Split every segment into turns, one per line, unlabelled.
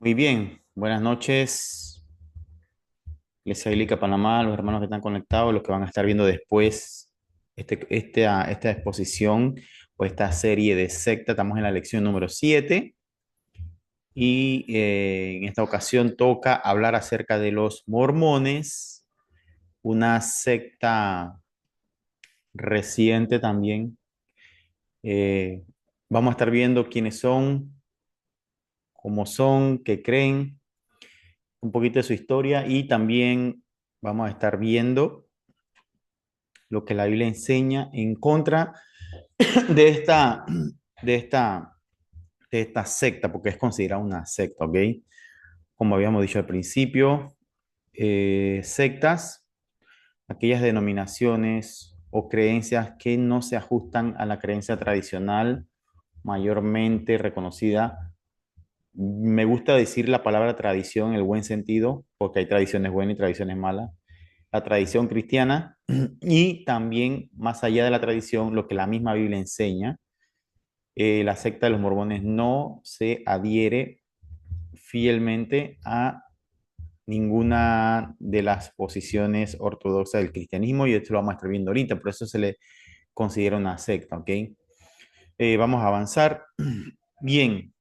Muy bien, buenas noches, Iglesia Bíblica Panamá, los hermanos que están conectados, los que van a estar viendo después esta exposición o esta serie de secta. Estamos en la lección número 7 y en esta ocasión toca hablar acerca de los mormones, una secta reciente también. Eh, Vamos a estar viendo quiénes son, cómo son, qué creen, un poquito de su historia y también vamos a estar viendo lo que la Biblia enseña en contra de de esta, de esta secta, porque es considerada una secta, ¿ok? Como habíamos dicho al principio, sectas, aquellas denominaciones o creencias que no se ajustan a la creencia tradicional mayormente reconocida. Me gusta decir la palabra tradición en el buen sentido, porque hay tradiciones buenas y tradiciones malas. La tradición cristiana y también, más allá de la tradición, lo que la misma Biblia enseña. La secta de los mormones no se adhiere fielmente a ninguna de las posiciones ortodoxas del cristianismo y esto lo vamos a estar viendo ahorita, por eso se le considera una secta, ¿ok? Vamos a avanzar. Bien,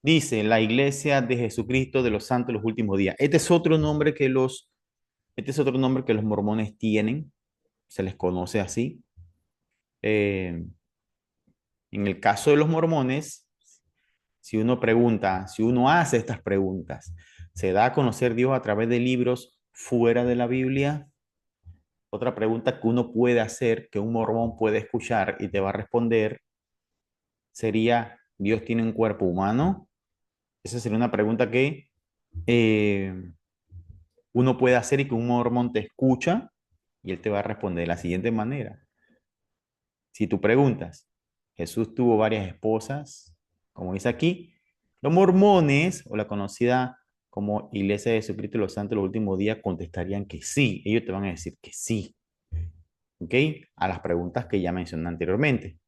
dice la Iglesia de Jesucristo de los Santos de los Últimos Días. Este es otro nombre que los mormones tienen, se les conoce así. Eh, en el caso de los mormones, si uno pregunta, si uno hace estas preguntas, ¿se da a conocer Dios a través de libros fuera de la Biblia? Otra pregunta que uno puede hacer, que un mormón puede escuchar y te va a responder, sería, ¿Dios tiene un cuerpo humano? Esa sería una pregunta que eh, uno puede hacer y que un mormón te escucha y él te va a responder de la siguiente manera. Si tú preguntas, Jesús tuvo varias esposas, como dice aquí, los mormones o la conocida como Iglesia de Jesucristo de los Santos de los Últimos Días contestarían que sí. Ellos te van a decir que sí, ¿ok? A las preguntas que ya mencioné anteriormente.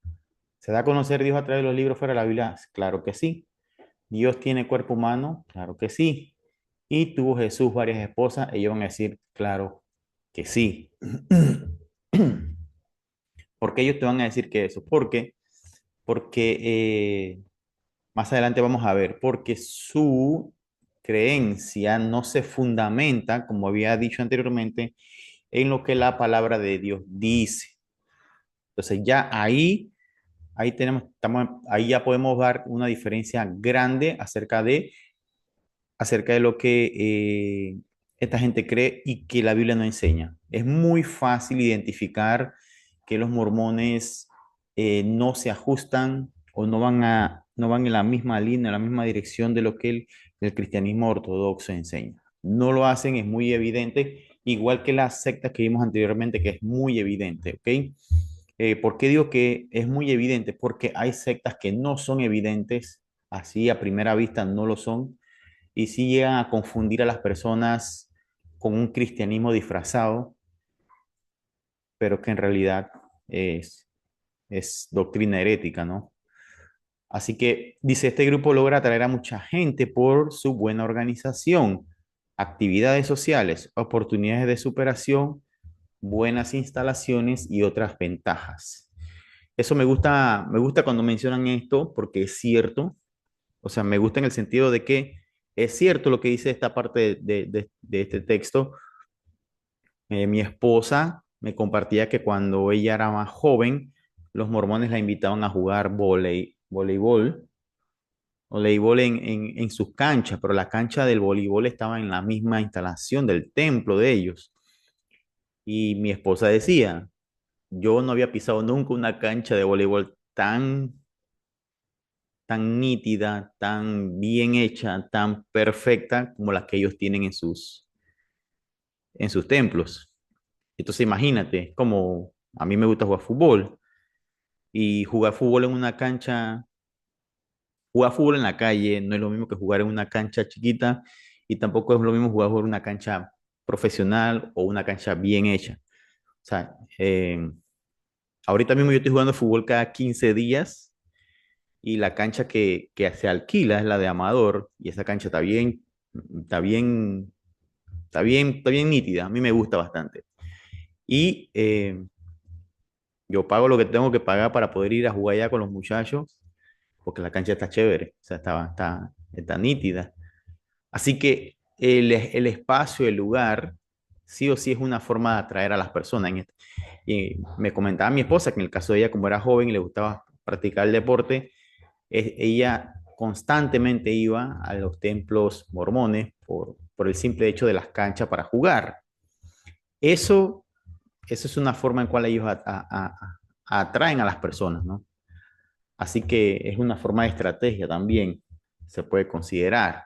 ¿Se da a conocer Dios a través de los libros fuera de la Biblia? Claro que sí. ¿Dios tiene cuerpo humano? Claro que sí. ¿Y tuvo Jesús varias esposas? Ellos van a decir, claro que sí. ¿Por qué ellos te van a decir que eso? Porque más adelante vamos a ver, porque su creencia no se fundamenta, como había dicho anteriormente, en lo que la palabra de Dios dice. Entonces ya ahí ya podemos dar una diferencia grande acerca de lo que esta gente cree y que la Biblia no enseña. Es muy fácil identificar que los mormones no se ajustan o no van en la misma línea, en la misma dirección de lo que el cristianismo ortodoxo enseña. No lo hacen, es muy evidente, igual que las sectas que vimos anteriormente, que es muy evidente, ¿ok? ¿Por qué digo que es muy evidente? Porque hay sectas que no son evidentes, así a primera vista no lo son, y sí llegan a confundir a las personas con un cristianismo disfrazado, pero que en realidad es, es doctrina herética, ¿no? Así que dice, este grupo logra atraer a mucha gente por su buena organización, actividades sociales, oportunidades de superación, buenas instalaciones y otras ventajas. Eso me gusta cuando mencionan esto porque es cierto, o sea, me gusta en el sentido de que es cierto lo que dice esta parte de este texto. Mi esposa me compartía que cuando ella era más joven, los mormones la invitaban a jugar voleibol en sus canchas, pero la cancha del voleibol estaba en la misma instalación del templo de ellos. Y mi esposa decía, yo no había pisado nunca una cancha de voleibol tan nítida, tan bien hecha, tan perfecta como las que ellos tienen en sus templos. Entonces imagínate, como a mí me gusta jugar fútbol y jugar fútbol en una cancha, jugar fútbol en la calle no es lo mismo que jugar en una cancha chiquita y tampoco es lo mismo jugar en una cancha profesional o una cancha bien hecha. O sea, ahorita mismo yo estoy jugando fútbol cada 15 días y la cancha que se alquila es la de Amador, y esa cancha está bien, está bien nítida, a mí me gusta bastante. Y yo pago lo que tengo que pagar para poder ir a jugar allá con los muchachos, porque la cancha está chévere, o sea, está nítida. Así que el espacio, el lugar, sí o sí es una forma de atraer a las personas. Y me comentaba mi esposa que en el caso de ella, como era joven y le gustaba practicar el deporte, ella constantemente iba a los templos mormones por el simple hecho de las canchas para jugar. Eso, eso es una forma en cual ellos atraen a las personas, ¿no? Así que es una forma de estrategia también, se puede considerar.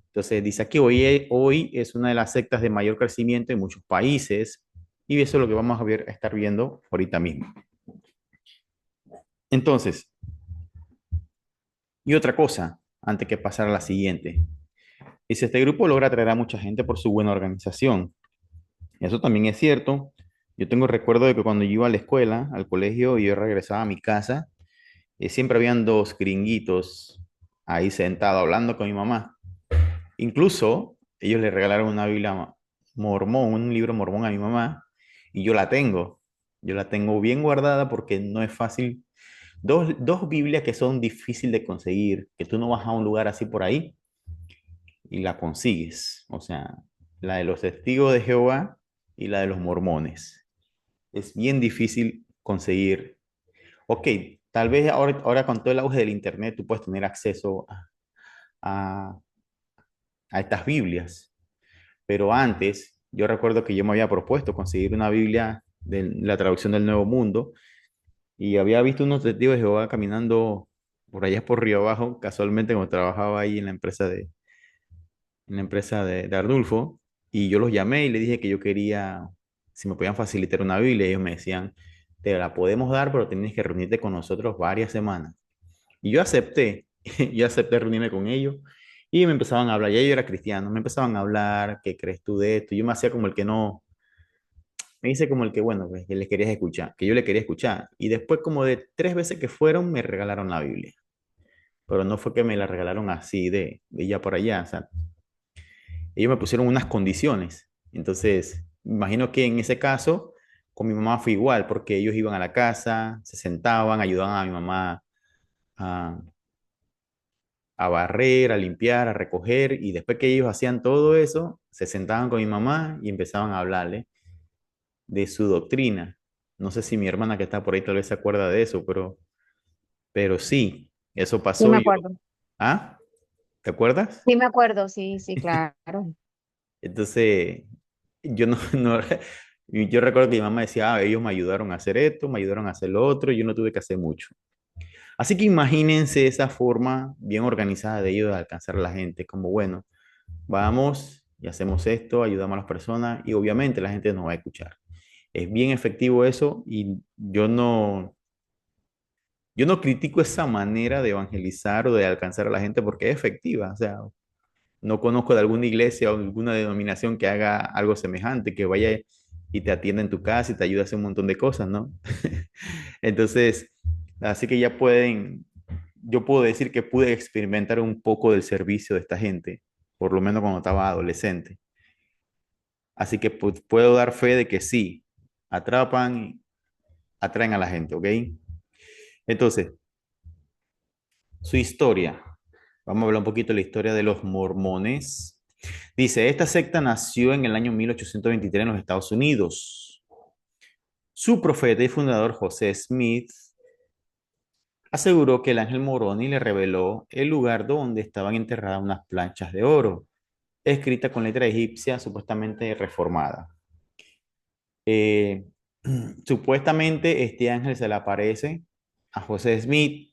Entonces dice aquí, hoy es una de las sectas de mayor crecimiento en muchos países y eso es lo que vamos a ver, a estar viendo ahorita mismo. Entonces, y otra cosa, antes que pasar a la siguiente. Dice, este grupo logra atraer a mucha gente por su buena organización. Eso también es cierto. Yo tengo recuerdo de que cuando yo iba a la escuela, al colegio, y yo regresaba a mi casa, siempre habían dos gringuitos ahí sentados hablando con mi mamá. Incluso ellos le regalaron una Biblia mormón, un libro mormón a mi mamá, y yo la tengo. Yo la tengo bien guardada porque no es fácil. Dos Biblias que son difíciles de conseguir, que tú no vas a un lugar así por ahí y la consigues. O sea, la de los testigos de Jehová y la de los mormones. Es bien difícil conseguir. Ok, tal vez ahora con todo el auge del Internet tú puedes tener acceso a, a estas Biblias, pero antes yo recuerdo que yo me había propuesto conseguir una Biblia de la traducción del Nuevo Mundo y había visto unos testigos de Jehová caminando por allá por Río Abajo, casualmente cuando trabajaba ahí en la empresa de Arnulfo, y yo los llamé y le dije que yo quería, si me podían facilitar una Biblia, y ellos me decían, te la podemos dar, pero tienes que reunirte con nosotros varias semanas. Y yo acepté, yo acepté reunirme con ellos, y me empezaban a hablar, ya yo era cristiano, me empezaban a hablar, ¿qué crees tú de esto? Yo me hacía como el que no, me hice como el que, bueno, pues, que les quería escuchar, que yo le quería escuchar. Y después como de 3 veces que fueron, me regalaron la Biblia. Pero no fue que me la regalaron así de allá por allá, o sea, ellos me pusieron unas condiciones. Entonces, imagino que en ese caso, con mi mamá fue igual, porque ellos iban a la casa, se sentaban, ayudaban a mi mamá a, a barrer, a limpiar, a recoger, y después que ellos hacían todo eso, se sentaban con mi mamá y empezaban a hablarle de su doctrina. No sé si mi hermana que está por ahí tal vez se acuerda de eso, pero sí, eso
Sí,
pasó
me
y yo...
acuerdo.
¿Ah? ¿Te acuerdas?
Sí, me acuerdo, sí, sí, claro.
Entonces, yo no, yo recuerdo que mi mamá decía, ellos me ayudaron a hacer esto, me ayudaron a hacer lo otro, y yo no tuve que hacer mucho. Así que imagínense esa forma bien organizada de ellos de alcanzar a la gente, como bueno, vamos y hacemos esto, ayudamos a las personas y obviamente la gente nos va a escuchar. Es bien efectivo eso y yo no critico esa manera de evangelizar o de alcanzar a la gente porque es efectiva. O sea, no conozco de alguna iglesia o alguna denominación que haga algo semejante, que vaya y te atienda en tu casa y te ayude a hacer un montón de cosas, ¿no? Entonces, así que ya pueden, yo puedo decir que pude experimentar un poco del servicio de esta gente, por lo menos cuando estaba adolescente. Así que puedo dar fe de que sí, atrapan, atraen a la gente, ¿ok? Entonces, su historia. Vamos a hablar un poquito de la historia de los mormones. Dice, esta secta nació en el año 1823 en los Estados Unidos. Su profeta y fundador, José Smith, aseguró que el ángel Moroni le reveló el lugar donde estaban enterradas unas planchas de oro, escritas con letra egipcia supuestamente reformada. Eh, supuestamente este ángel se le aparece a José Smith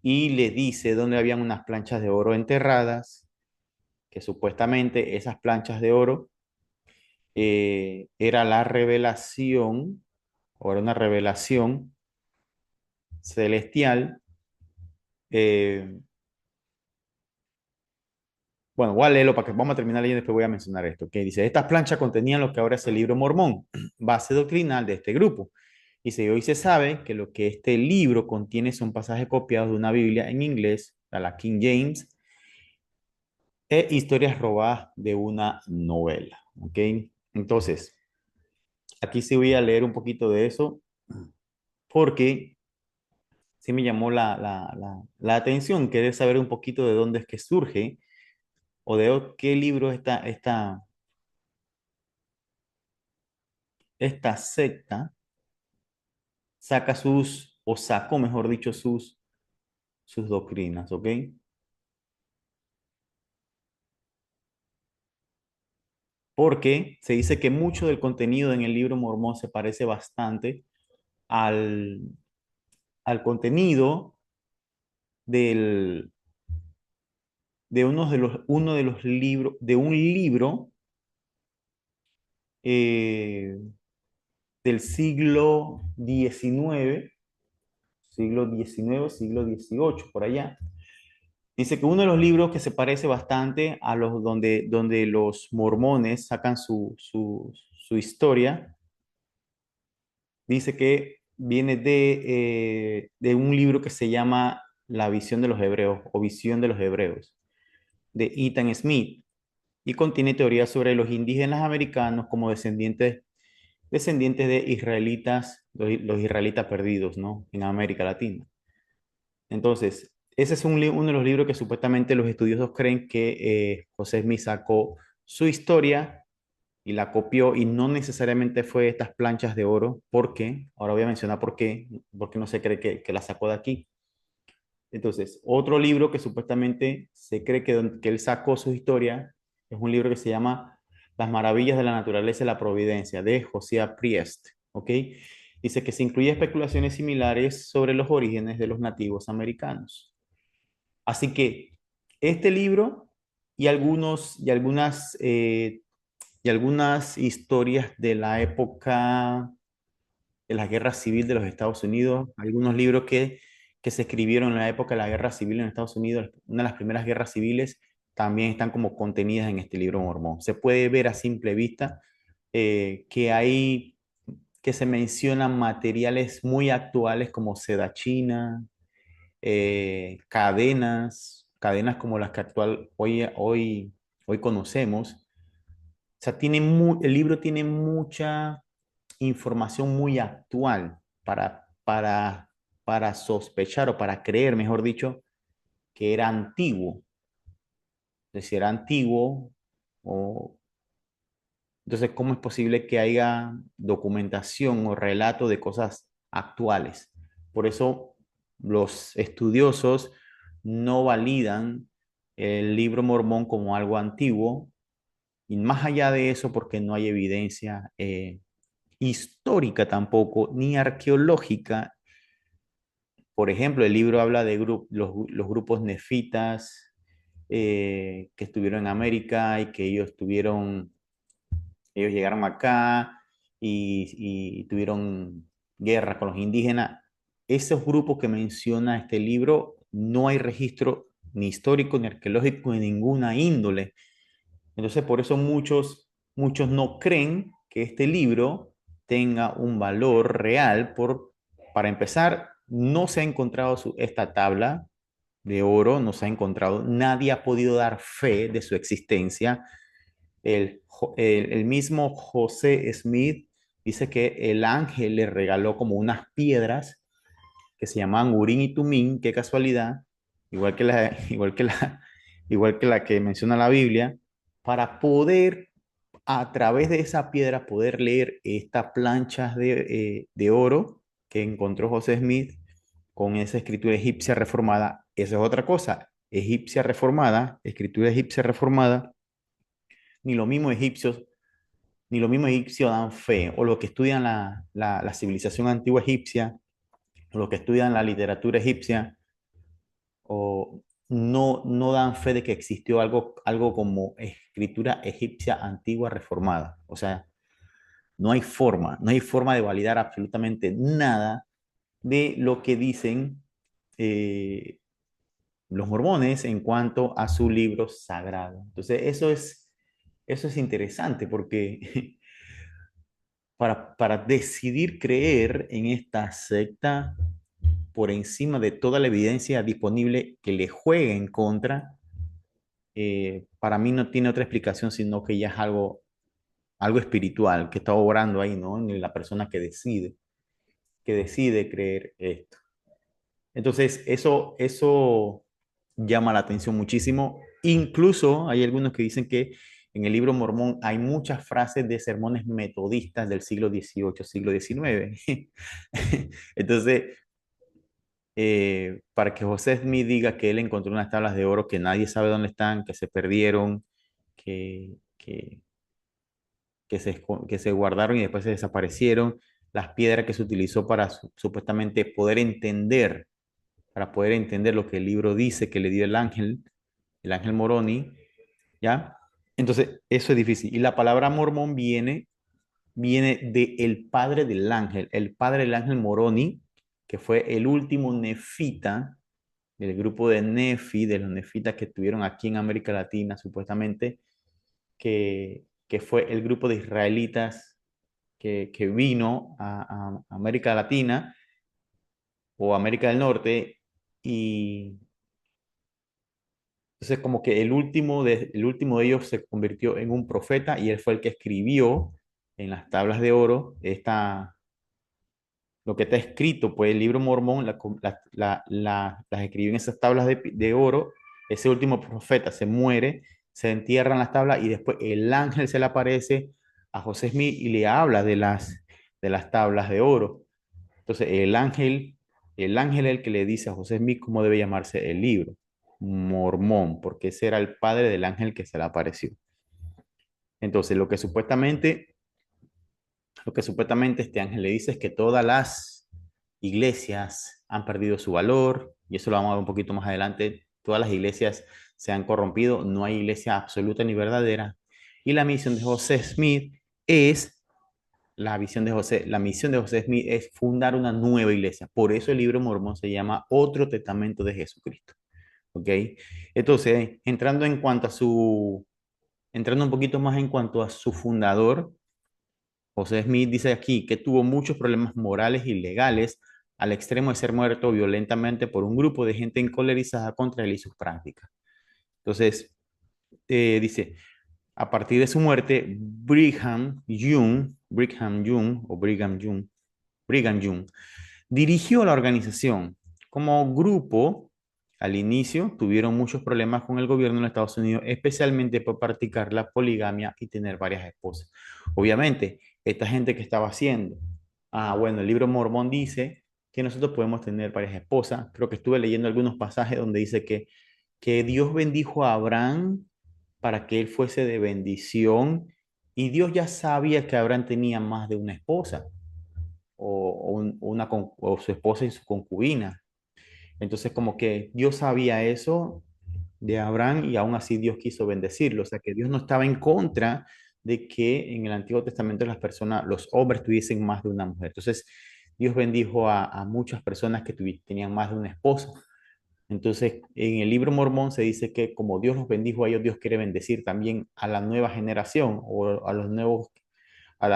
y le dice dónde habían unas planchas de oro enterradas, que supuestamente esas planchas de oro era la revelación, o era una revelación celestial. eh, bueno, voy a leerlo para que vamos a terminar leyendo y después voy a mencionar esto. Que dice, estas planchas contenían lo que ahora es el libro mormón, base doctrinal de este grupo. Dice, hoy se sabe que lo que este libro contiene son pasajes copiados de una Biblia en inglés, a la King James, e historias robadas de una novela. ¿Ok? Entonces, aquí sí voy a leer un poquito de eso porque sí me llamó la atención, querer saber un poquito de dónde es que surge o de qué libro esta secta saca o sacó, mejor dicho, sus doctrinas, ¿ok? Porque se dice que mucho del contenido en el libro Mormón se parece bastante al, al contenido del, uno de los libros, de un libro eh, del siglo XIX, siglo XVIII, por allá. Dice que uno de los libros que se parece bastante a los donde los mormones sacan su historia, dice que viene de un libro que se llama La visión de los hebreos o Visión de los hebreos, de Ethan Smith, y contiene teorías sobre los indígenas americanos como descendientes de israelitas, los israelitas perdidos, ¿no? En América Latina. Entonces, ese es uno de los libros que supuestamente los estudiosos creen que José Smith sacó su historia y la copió y no necesariamente fue estas planchas de oro. ¿Por qué? Ahora voy a mencionar por qué no se cree que la sacó de aquí. Entonces, otro libro que supuestamente se cree que él sacó su historia es un libro que se llama Las maravillas de la naturaleza y la providencia, de Josiah Priest, ¿ok? Dice que se incluye especulaciones similares sobre los orígenes de los nativos americanos. Así que este libro y algunas historias de la época de la guerra civil de los Estados Unidos, algunos libros que se escribieron en la época de la guerra civil en Estados Unidos, una de las primeras guerras civiles, también están como contenidas en este libro mormón. Se puede ver a simple vista que se mencionan materiales muy actuales como seda china, cadenas como las que hoy conocemos. O sea, el libro tiene mucha información muy actual para sospechar o para creer, mejor dicho, que era antiguo. Es decir, era antiguo o entonces, ¿cómo es posible que haya documentación o relato de cosas actuales? Por eso los estudiosos no validan el libro mormón como algo antiguo y más allá de eso porque no hay evidencia histórica tampoco, ni arqueológica. Por ejemplo, el libro habla de los grupos nefitas que estuvieron en América y que ellos llegaron acá y tuvieron guerra con los indígenas. Esos grupos que menciona este libro, no hay registro ni histórico ni arqueológico de ninguna índole. Entonces, por eso muchos no creen que este libro tenga un valor real. Para empezar, no se ha encontrado esta tabla de oro, no se ha encontrado, nadie ha podido dar fe de su existencia. El mismo José Smith dice que el ángel le regaló como unas piedras que se llamaban Urín y Tumín, qué casualidad, igual que igual que la que menciona la Biblia, para poder, a través de esa piedra, poder leer estas planchas de oro que encontró José Smith con esa escritura egipcia reformada. Esa es otra cosa, egipcia reformada, escritura egipcia reformada, ni los mismos egipcios ni los mismos egipcios dan fe, o los que estudian la civilización antigua egipcia, o los que estudian la literatura egipcia, o no dan fe de que existió algo como escritura egipcia antigua reformada. O sea, no hay forma de validar absolutamente nada de lo que dicen eh, los mormones en cuanto a su libro sagrado. Entonces, eso es interesante porque para decidir creer en esta secta por encima de toda la evidencia disponible que le juegue en contra, para mí no tiene otra explicación, sino que ya es algo espiritual que está obrando ahí, ¿no? En la persona que decide creer esto. Entonces, eso llama la atención muchísimo. Incluso hay algunos que dicen que en el libro Mormón hay muchas frases de sermones metodistas del siglo XVIII, siglo XIX. Entonces, para que José Smith diga que él encontró unas tablas de oro que nadie sabe dónde están, que se perdieron, que, que, que se guardaron y después se desaparecieron, las piedras que se utilizó para supuestamente poder entender, para poder entender lo que el libro dice que le dio el ángel Moroni, ¿ya? Entonces, eso es difícil. Y la palabra mormón viene de el padre del ángel Moroni, que fue el último nefita del grupo de Nefi, de los nefitas que estuvieron aquí en América Latina, supuestamente, que fue el grupo de israelitas que vino a América Latina o América del Norte y entonces como que el último de ellos se convirtió en un profeta y él fue el que escribió en las tablas de oro lo que está escrito, pues el libro Mormón las escribió en esas tablas de oro. Ese último profeta se muere, se entierran las tablas y después el ángel se le aparece a José Smith y le habla de las tablas de oro. Entonces el ángel es el que le dice a José Smith cómo debe llamarse el libro, Mormón, porque ese era el padre del ángel que se le apareció. Entonces lo que supuestamente este ángel le dice es que todas las iglesias han perdido su valor, y eso lo vamos a ver un poquito más adelante. Todas las iglesias se han corrompido, no hay iglesia absoluta ni verdadera. Y la misión de José Smith es, la misión de José Smith es fundar una nueva iglesia. Por eso el libro Mormón se llama Otro Testamento de Jesucristo. ¿Ok? Entonces, entrando un poquito más en cuanto a su fundador, José Smith dice aquí que tuvo muchos problemas morales y legales al extremo de ser muerto violentamente por un grupo de gente encolerizada contra él y sus prácticas. Entonces, dice, a partir de su muerte, Brigham Young dirigió la organización. Como grupo, al inicio tuvieron muchos problemas con el gobierno de Estados Unidos, especialmente por practicar la poligamia y tener varias esposas. Obviamente, esta gente que estaba haciendo, bueno, el libro Mormón dice que nosotros podemos tener varias esposas. Creo que estuve leyendo algunos pasajes donde dice que Dios bendijo a Abraham para que él fuese de bendición y Dios ya sabía que Abraham tenía más de una esposa o su esposa y su concubina. Entonces, como que Dios sabía eso de Abraham y aún así Dios quiso bendecirlo. O sea, que Dios no estaba en contra de que en el Antiguo Testamento los hombres tuviesen más de una mujer. Entonces, Dios bendijo a muchas personas que tenían más de una esposa. Entonces, en el libro Mormón se dice que como Dios los bendijo a ellos, Dios quiere bendecir también a la nueva generación o a las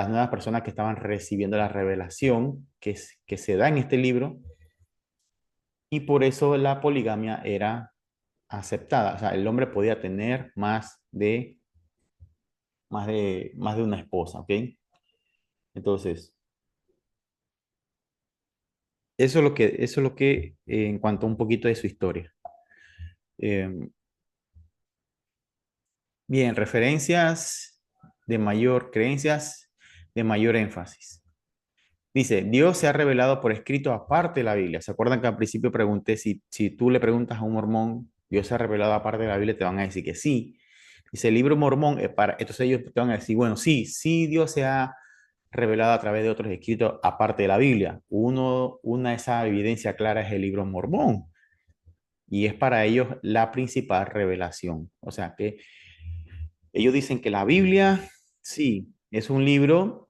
nuevas personas que estaban recibiendo la revelación que se da en este libro, y por eso la poligamia era aceptada. O sea, el hombre podía tener más de una esposa, ¿ok? Entonces, eso es lo que en cuanto a un poquito de su historia. Eh, Bien, creencias de mayor énfasis. Dice, Dios se ha revelado por escrito aparte de la Biblia. ¿Se acuerdan que al principio pregunté si tú le preguntas a un mormón, Dios se ha revelado aparte de la Biblia? Te van a decir que sí. Dice, el libro mormón es para, entonces ellos te van a decir, bueno, sí, sí, Dios se ha revelado a través de otros escritos aparte de la Biblia. Una de esas evidencias claras es el libro mormón y es para ellos la principal revelación. O sea que ellos dicen que la Biblia, sí, es un libro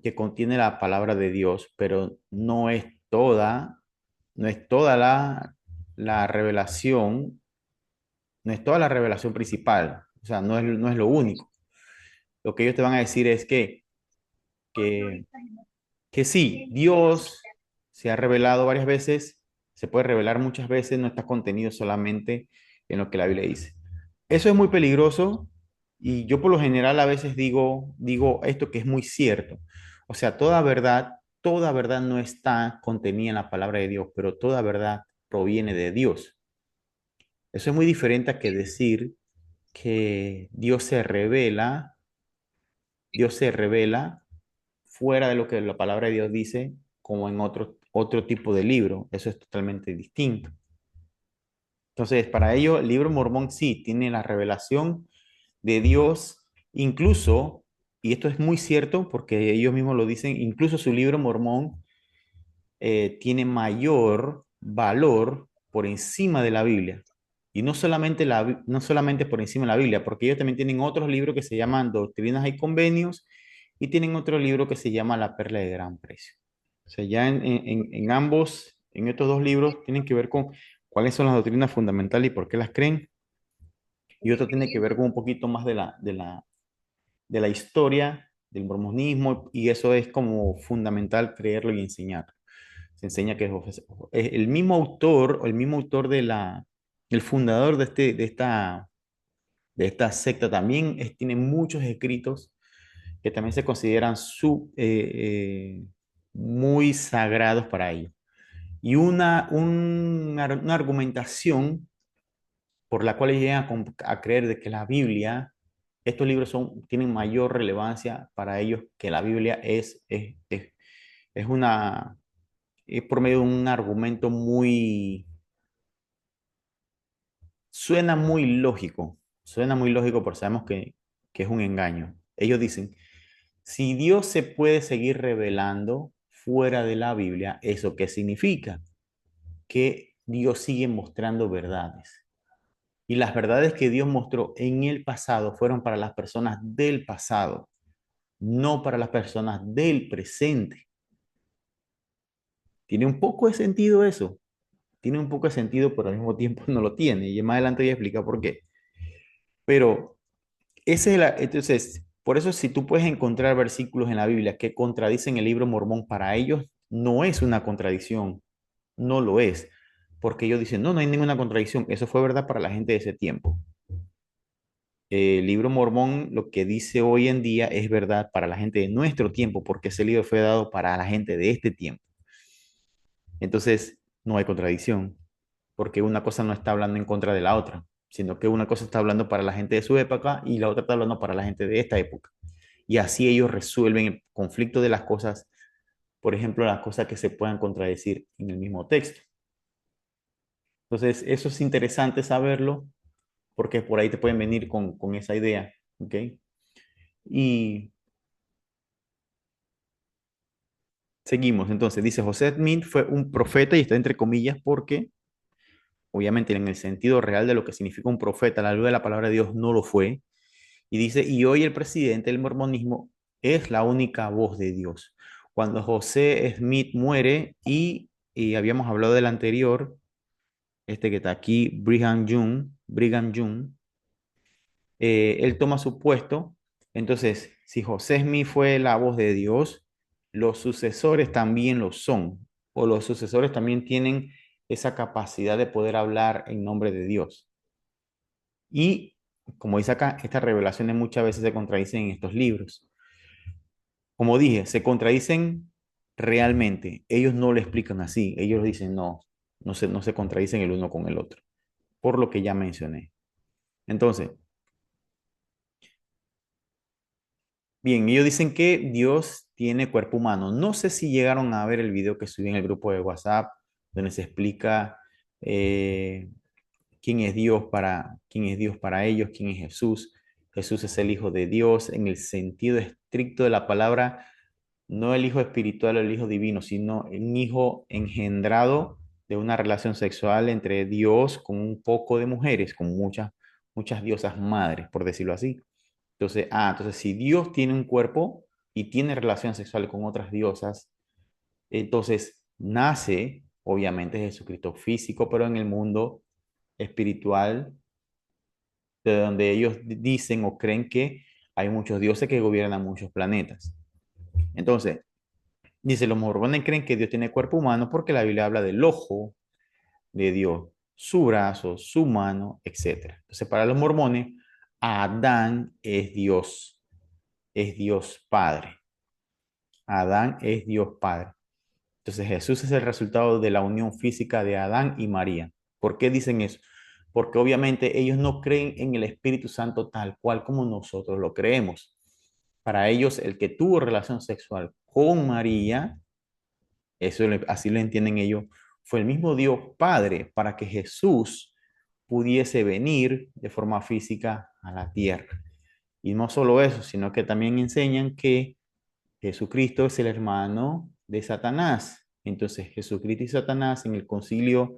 que contiene la palabra de Dios, pero no es toda la revelación, no es toda la revelación principal, o sea, no es lo único. Lo que ellos te van a decir es que que, que sí, Dios se ha revelado varias veces, se puede revelar muchas veces, no está contenido solamente en lo que la Biblia dice. Eso es muy peligroso y yo por lo general a veces digo esto que es muy cierto. O sea, toda verdad no está contenida en la palabra de Dios, pero toda verdad proviene de Dios. Eso es muy diferente a que decir que Dios se revela fuera de lo que la palabra de Dios dice, como en otro tipo de libro. Eso es totalmente distinto. Entonces, para ello, el libro Mormón sí tiene la revelación de Dios, incluso, y esto es muy cierto porque ellos mismos lo dicen, incluso su libro Mormón tiene mayor valor por encima de la Biblia. Y no solamente por encima de la Biblia, porque ellos también tienen otros libros que se llaman Doctrinas y Convenios y tienen otro libro que se llama La Perla de Gran Precio. O sea, ya en ambos, en estos dos libros, tienen que ver con cuáles son las doctrinas fundamentales y por qué las creen. Y otro tiene que ver con un poquito más de la historia del mormonismo y eso es como fundamental creerlo y enseñar. Se enseña que es el mismo autor el fundador de esta secta también tiene muchos escritos que también se consideran muy sagrados para ellos. Y una argumentación por la cual llegan a creer de que la Biblia, estos libros tienen mayor relevancia para ellos que la Biblia es una, es por medio de un argumento suena muy lógico, pero sabemos que es un engaño. Ellos dicen, si Dios se puede seguir revelando fuera de la Biblia, ¿eso qué significa? Que Dios sigue mostrando verdades. Y las verdades que Dios mostró en el pasado fueron para las personas del pasado, no para las personas del presente. ¿Tiene un poco de sentido eso? Tiene un poco de sentido, pero al mismo tiempo no lo tiene. Y más adelante voy a explicar por qué. Pero entonces, por eso si tú puedes encontrar versículos en la Biblia que contradicen el libro Mormón para ellos, no es una contradicción, no lo es, porque ellos dicen, no, no hay ninguna contradicción, eso fue verdad para la gente de ese tiempo. El libro Mormón, lo que dice hoy en día es verdad para la gente de nuestro tiempo, porque ese libro fue dado para la gente de este tiempo. Entonces, no hay contradicción, porque una cosa no está hablando en contra de la otra, sino que una cosa está hablando para la gente de su época y la otra está hablando para la gente de esta época. Y así ellos resuelven el conflicto de las cosas, por ejemplo, las cosas que se puedan contradecir en el mismo texto. Entonces, eso es interesante saberlo, porque por ahí te pueden venir con esa idea, ¿ok? Y seguimos, entonces, dice José Smith fue un profeta y está entre comillas porque, obviamente, en el sentido real de lo que significa un profeta, a la luz de la palabra de Dios no lo fue. Y dice, y hoy el presidente del mormonismo es la única voz de Dios. Cuando José Smith muere y habíamos hablado del anterior, este que está aquí, Brigham Young, él toma su puesto. Entonces, si José Smith fue la voz de Dios, los sucesores también lo son, o los sucesores también tienen esa capacidad de poder hablar en nombre de Dios. Y como dice acá, estas revelaciones muchas veces se contradicen en estos libros. Como dije, se contradicen realmente. Ellos no lo explican así. Ellos dicen no, no se contradicen el uno con el otro, por lo que ya mencioné. Entonces, bien, ellos dicen que Dios tiene cuerpo humano. No sé si llegaron a ver el video que subí en el grupo de WhatsApp, donde se explica eh, quién es Dios para ellos, quién es Jesús. Jesús es el Hijo de Dios en el sentido estricto de la palabra, no el Hijo espiritual o el Hijo divino, sino un Hijo engendrado de una relación sexual entre Dios con un poco de mujeres, con muchas diosas madres, por decirlo así. Entonces si Dios tiene un cuerpo y tiene relación sexual con otras diosas, entonces nace, obviamente, Jesucristo físico, pero en el mundo espiritual, de donde ellos dicen o creen que hay muchos dioses que gobiernan muchos planetas. Entonces, dice, los mormones creen que Dios tiene cuerpo humano porque la Biblia habla del ojo de Dios, su brazo, su mano, etcétera. Entonces, para los mormones, Adán es Dios Padre. Adán es Dios Padre. Entonces, Jesús es el resultado de la unión física de Adán y María. ¿Por qué dicen eso? Porque obviamente ellos no creen en el Espíritu Santo tal cual como nosotros lo creemos. Para ellos, el que tuvo relación sexual con María, así lo entienden ellos, fue el mismo Dios Padre para que Jesús pudiese venir de forma física a la tierra. Y no solo eso, sino que también enseñan que Jesucristo es el hermano de Satanás. Entonces, Jesucristo y Satanás en el concilio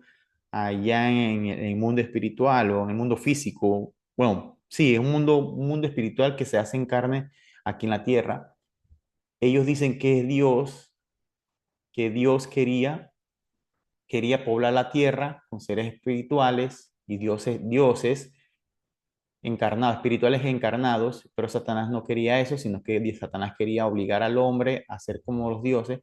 allá en el mundo espiritual o en el mundo físico, bueno, sí, es un mundo espiritual que se hace en carne aquí en la tierra. Ellos dicen que Dios quería poblar la tierra con seres espirituales y dioses encarnados, espirituales encarnados, pero Satanás no quería eso, sino que Satanás quería obligar al hombre a ser como los dioses,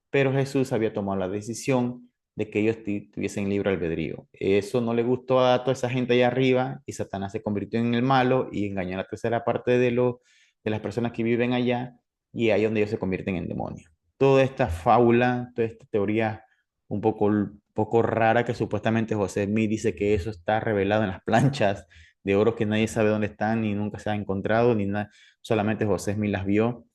pero Jesús había tomado la decisión de que ellos tuviesen libre albedrío. Eso no le gustó a toda esa gente allá arriba y Satanás se convirtió en el malo y engañó a la tercera parte de las personas que viven allá y ahí es donde ellos se convierten en demonios. Toda esta fábula, toda esta teoría un poco rara que supuestamente José Smith dice que eso está revelado en las planchas de oro que nadie sabe dónde están ni nunca se ha encontrado, ni nada, solamente José Smith las vio.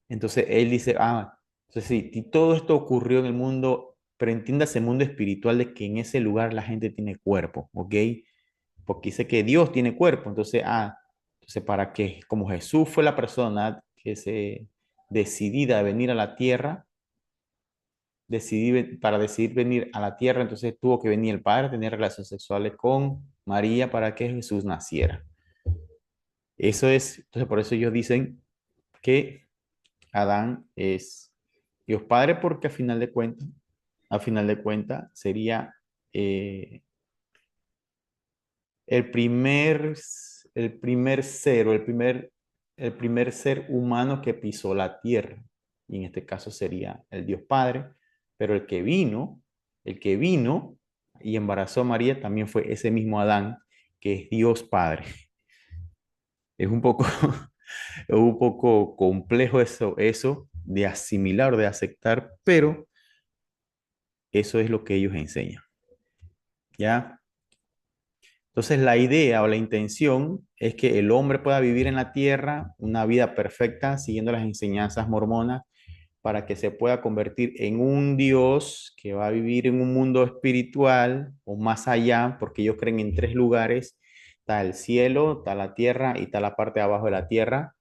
Entonces él dice, entonces sí, y todo esto ocurrió en el mundo, pero entiéndase el mundo espiritual de que en ese lugar la gente tiene cuerpo, ¿ok? Porque dice que Dios tiene cuerpo, entonces para que, como Jesús fue la persona que se decidida a venir a la tierra, para decidir venir a la tierra, entonces tuvo que venir el Padre, tener relaciones sexuales con María para que Jesús naciera. Entonces por eso ellos dicen que Adán es Dios Padre porque a final de cuentas sería eh, el primer, el primer ser o el primer ser humano que pisó la tierra. Y en este caso sería el Dios Padre, pero el que vino y embarazó a María también fue ese mismo Adán, que es Dios Padre. Es un poco, es un poco complejo eso de asimilar, de aceptar, pero eso es lo que ellos enseñan, ¿ya? Entonces la idea o la intención es que el hombre pueda vivir en la tierra una vida perfecta siguiendo las enseñanzas mormonas para que se pueda convertir en un Dios que va a vivir en un mundo espiritual o más allá, porque ellos creen en tres lugares. Está el cielo, está la tierra y está la parte de abajo de la tierra,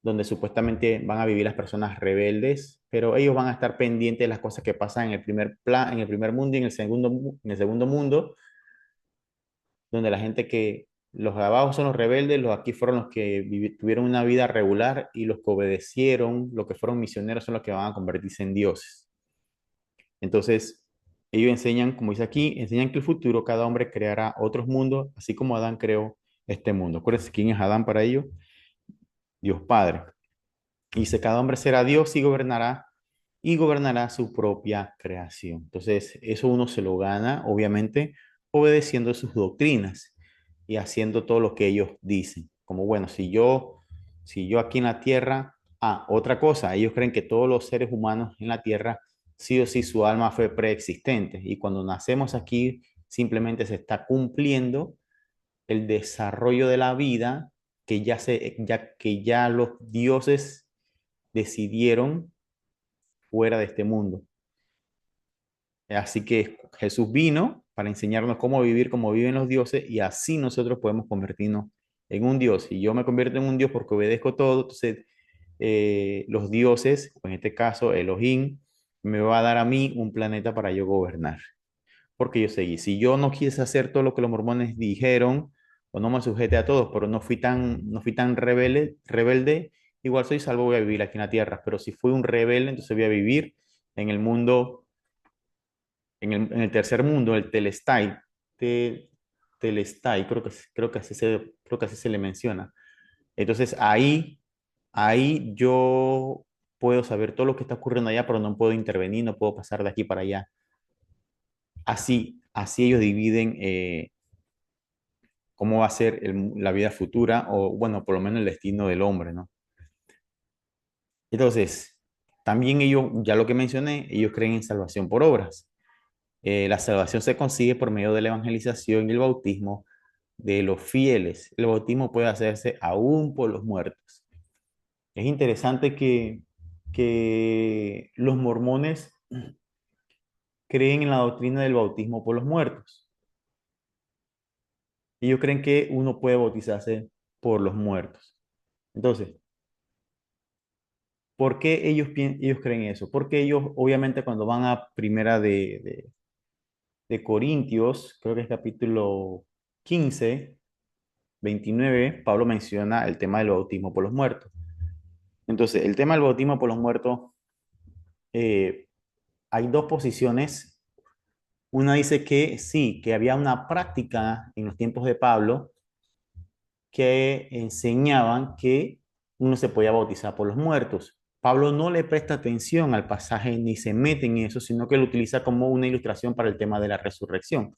donde supuestamente van a vivir las personas rebeldes, pero ellos van a estar pendientes de las cosas que pasan en el primer mundo y en el segundo mundo, donde la gente los de abajo son los rebeldes, los de aquí fueron los que tuvieron una vida regular y los que obedecieron, los que fueron misioneros son los que van a convertirse en dioses. Entonces, ellos enseñan, como dice aquí, enseñan que el futuro cada hombre creará otros mundos, así como Adán creó este mundo. Acuérdense quién es Adán para ellos, Dios Padre. Y dice, cada hombre será Dios y gobernará su propia creación. Entonces, eso uno se lo gana, obviamente, obedeciendo sus doctrinas y haciendo todo lo que ellos dicen. Como, bueno, si yo aquí en la tierra, otra cosa, ellos creen que todos los seres humanos en la tierra, sí o sí, su alma fue preexistente. Y cuando nacemos aquí, simplemente se está cumpliendo el desarrollo de la vida que ya los dioses decidieron fuera de este mundo. Así que Jesús vino para enseñarnos cómo vivir como viven los dioses y así nosotros podemos convertirnos en un dios. Si yo me convierto en un dios porque obedezco todo, entonces los dioses, o en este caso Elohim, me va a dar a mí un planeta para yo gobernar. Porque yo seguí. Si yo no quise hacer todo lo que los mormones dijeron, o no me sujete a todos, pero no fui tan rebelde, igual soy salvo, voy a vivir aquí en la tierra. Pero si fui un rebelde, entonces voy a vivir en el mundo, en el tercer mundo, el Telestai. Telestai, creo que así se le menciona. Entonces ahí yo puedo saber todo lo que está ocurriendo allá, pero no puedo intervenir, no puedo pasar de aquí para allá. Así ellos dividen cómo va a ser la vida futura o, bueno, por lo menos el destino del hombre, ¿no? Entonces, también ellos, ya lo que mencioné, ellos creen en salvación por obras. La salvación se consigue por medio de la evangelización y el bautismo de los fieles. El bautismo puede hacerse aún por los muertos. Es interesante que los mormones creen en la doctrina del bautismo por los muertos. Ellos creen que uno puede bautizarse por los muertos. Entonces, ¿por qué ellos creen eso? Porque ellos, obviamente, cuando van a primera de Corintios, creo que es capítulo 15, 29, Pablo menciona el tema del bautismo por los muertos. Entonces, el tema del bautismo por los muertos, eh, hay dos posiciones. Una dice que sí, que había una práctica en los tiempos de Pablo que enseñaban que uno se podía bautizar por los muertos. Pablo no le presta atención al pasaje ni se mete en eso, sino que lo utiliza como una ilustración para el tema de la resurrección.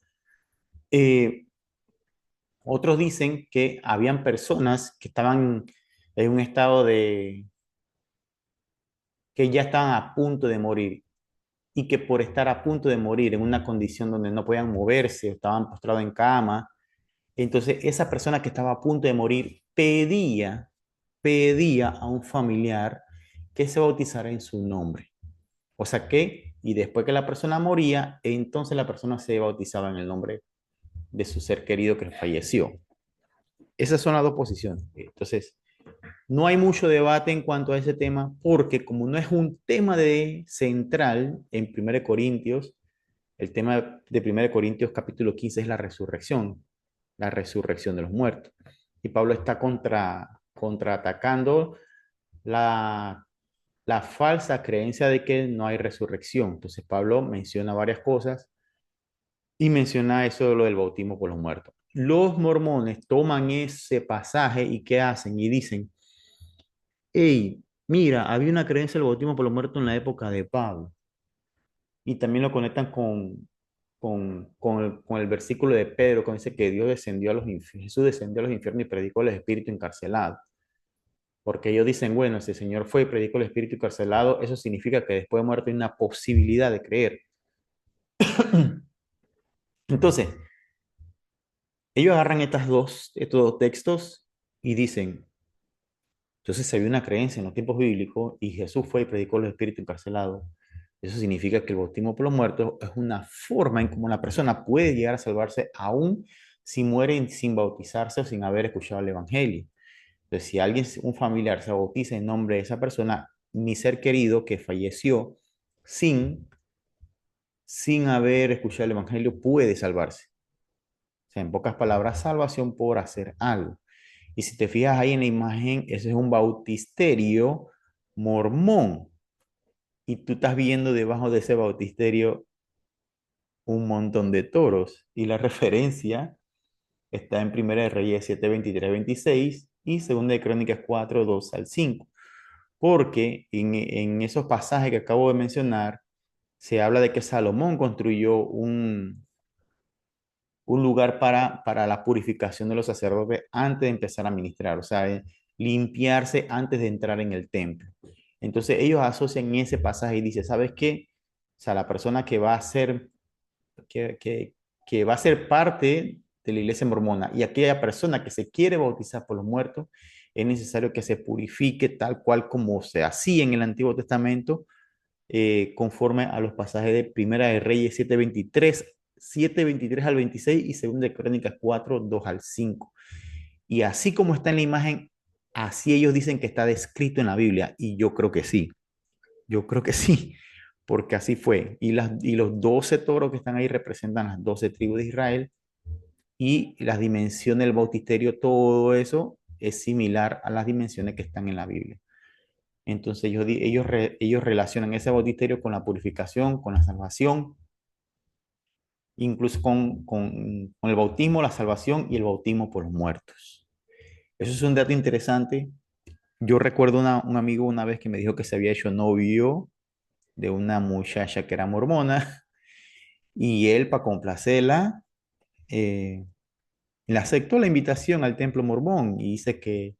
Eh, Otros dicen que habían personas que estaban en un estado que ya estaban a punto de morir y que por estar a punto de morir en una condición donde no podían moverse, estaban postrados en cama, entonces esa persona que estaba a punto de morir pedía a un familiar que se bautizara en su nombre. O sea que, y después que la persona moría, entonces la persona se bautizaba en el nombre de su ser querido que falleció. Esas son las dos posiciones. Entonces, no hay mucho debate en cuanto a ese tema porque como no es un tema de central en 1 Corintios, el tema de 1 Corintios capítulo 15 es la resurrección de los muertos. Y Pablo está contraatacando la, la falsa creencia de que no hay resurrección. Entonces Pablo menciona varias cosas y menciona eso de lo del bautismo por los muertos. Los mormones toman ese pasaje y ¿qué hacen? Y dicen, hey, mira, había una creencia del bautismo por los muertos en la época de Pablo. Y también lo conectan con el versículo de Pedro, que dice que Dios descendió a los Jesús descendió a los infiernos y predicó al espíritu encarcelado. Porque ellos dicen, bueno, si el Señor fue y predicó al espíritu encarcelado, eso significa que después de muerte hay una posibilidad de creer. Entonces, ellos agarran estos dos textos y dicen, entonces si había una creencia en los tiempos bíblicos y Jesús fue y predicó al espíritu encarcelado. Eso significa que el bautismo por los muertos es una forma en cómo la persona puede llegar a salvarse aún si muere sin bautizarse o sin haber escuchado el Evangelio. Entonces, si alguien, un familiar se bautiza en nombre de esa persona, mi ser querido que falleció sin, sin haber escuchado el Evangelio puede salvarse. O sea, en pocas palabras, salvación por hacer algo. Y si te fijas ahí en la imagen, ese es un bautisterio mormón. Y tú estás viendo debajo de ese bautisterio un montón de toros. Y la referencia está en Primera de Reyes 7, 23, 26 y Segunda de Crónicas 4, 2 al 5. Porque en esos pasajes que acabo de mencionar, se habla de que Salomón construyó un lugar para la purificación de los sacerdotes antes de empezar a ministrar, o sea, limpiarse antes de entrar en el templo. Entonces ellos asocian ese pasaje y dicen, ¿sabes qué? O sea, la persona que va a ser que, que, que va a ser parte de la iglesia mormona y aquella persona que se quiere bautizar por los muertos, es necesario que se purifique tal cual como se hacía en el Antiguo Testamento, conforme a los pasajes de Primera de Reyes 7:23 al 26 y Segunda de Crónicas 4, 2 al 5. Y así como está en la imagen, así ellos dicen que está descrito en la Biblia y yo creo que sí. Yo creo que sí, porque así fue. Y los 12 toros que están ahí representan las 12 tribus de Israel y las dimensiones del bautisterio, todo eso es similar a las dimensiones que están en la Biblia. Entonces ellos relacionan ese bautisterio con la purificación, con la salvación, incluso con el bautismo, la salvación y el bautismo por los muertos. Eso es un dato interesante Yo recuerdo un amigo una vez que me dijo que se había hecho novio de una muchacha que era mormona y él, para complacerla, eh, le aceptó la invitación al templo mormón y dice que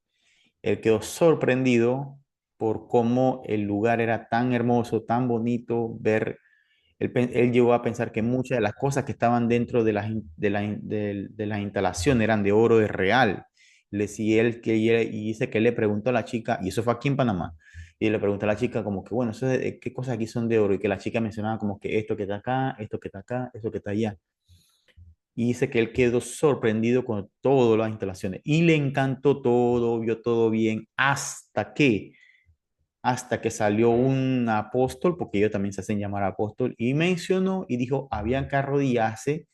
él quedó sorprendido por cómo el lugar era tan hermoso, tan bonito, ver, él llegó a pensar que muchas de las cosas que estaban dentro de las instalaciones eran de oro de real. Le decía él que, y dice que él le preguntó a la chica, y eso fue aquí en Panamá, y le preguntó a la chica como que, bueno, ¿qué cosas aquí son de oro? Y que la chica mencionaba como que esto que está acá, esto que está acá, esto que está allá. Y dice que él quedó sorprendido con todas las instalaciones y le encantó todo, vio todo bien, hasta que salió un apóstol, porque ellos también se hacen llamar apóstol, y mencionó y dijo, habían que arrodillarse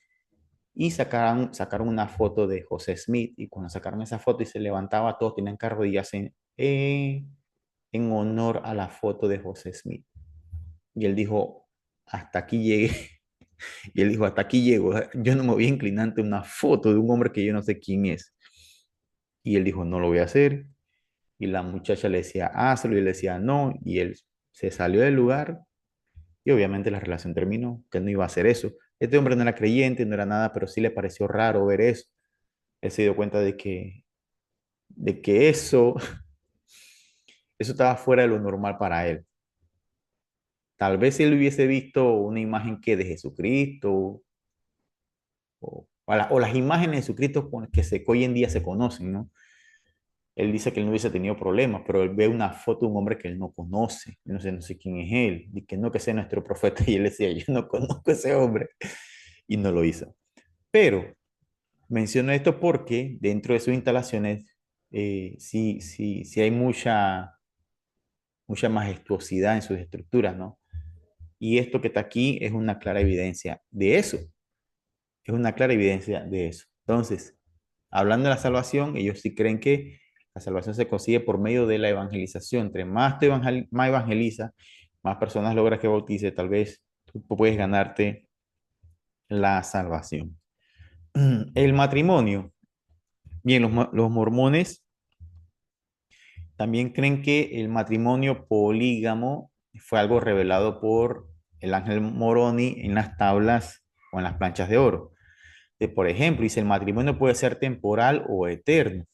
y sacaron una foto de José Smith, y cuando sacaron esa foto y se levantaba, todos tenían que arrodillarse en honor a la foto de José Smith. Y él dijo, hasta aquí llegué. Y él dijo, hasta aquí llego. Yo no me voy a inclinar ante una foto de un hombre que yo no sé quién es. Y él dijo, no lo voy a hacer. Y la muchacha le decía, hazlo. Y él decía, no. Y él se salió del lugar. Y obviamente la relación terminó, que no iba a hacer eso. Este hombre no era creyente, no era nada, pero sí le pareció raro ver eso. Él se dio cuenta de que eso estaba fuera de lo normal para él. Tal vez si él hubiese visto una imagen que de Jesucristo, o las imágenes de Jesucristo que hoy en día se conocen, ¿no? Él dice que él no hubiese tenido problemas, pero él ve una foto de un hombre que él no conoce. Yo no sé quién es él, y que no que sea nuestro profeta. Y él decía, yo no conozco a ese hombre. Y no lo hizo. Pero menciono esto porque dentro de sus instalaciones sí, sí, sí hay mucha majestuosidad en sus estructuras, ¿no? Y esto que está aquí es una clara evidencia de eso. Es una clara evidencia de eso. Entonces, hablando de la salvación, ellos sí creen que la salvación se consigue por medio de la evangelización. Entre más evangeliza, más personas logras que bautice, tal vez tú puedes ganarte la salvación. El matrimonio. Bien, los mormones también creen que el matrimonio polígamo fue algo revelado por el ángel Moroni en las tablas o en las planchas de oro. Por ejemplo, dice, el matrimonio puede ser temporal o eterno.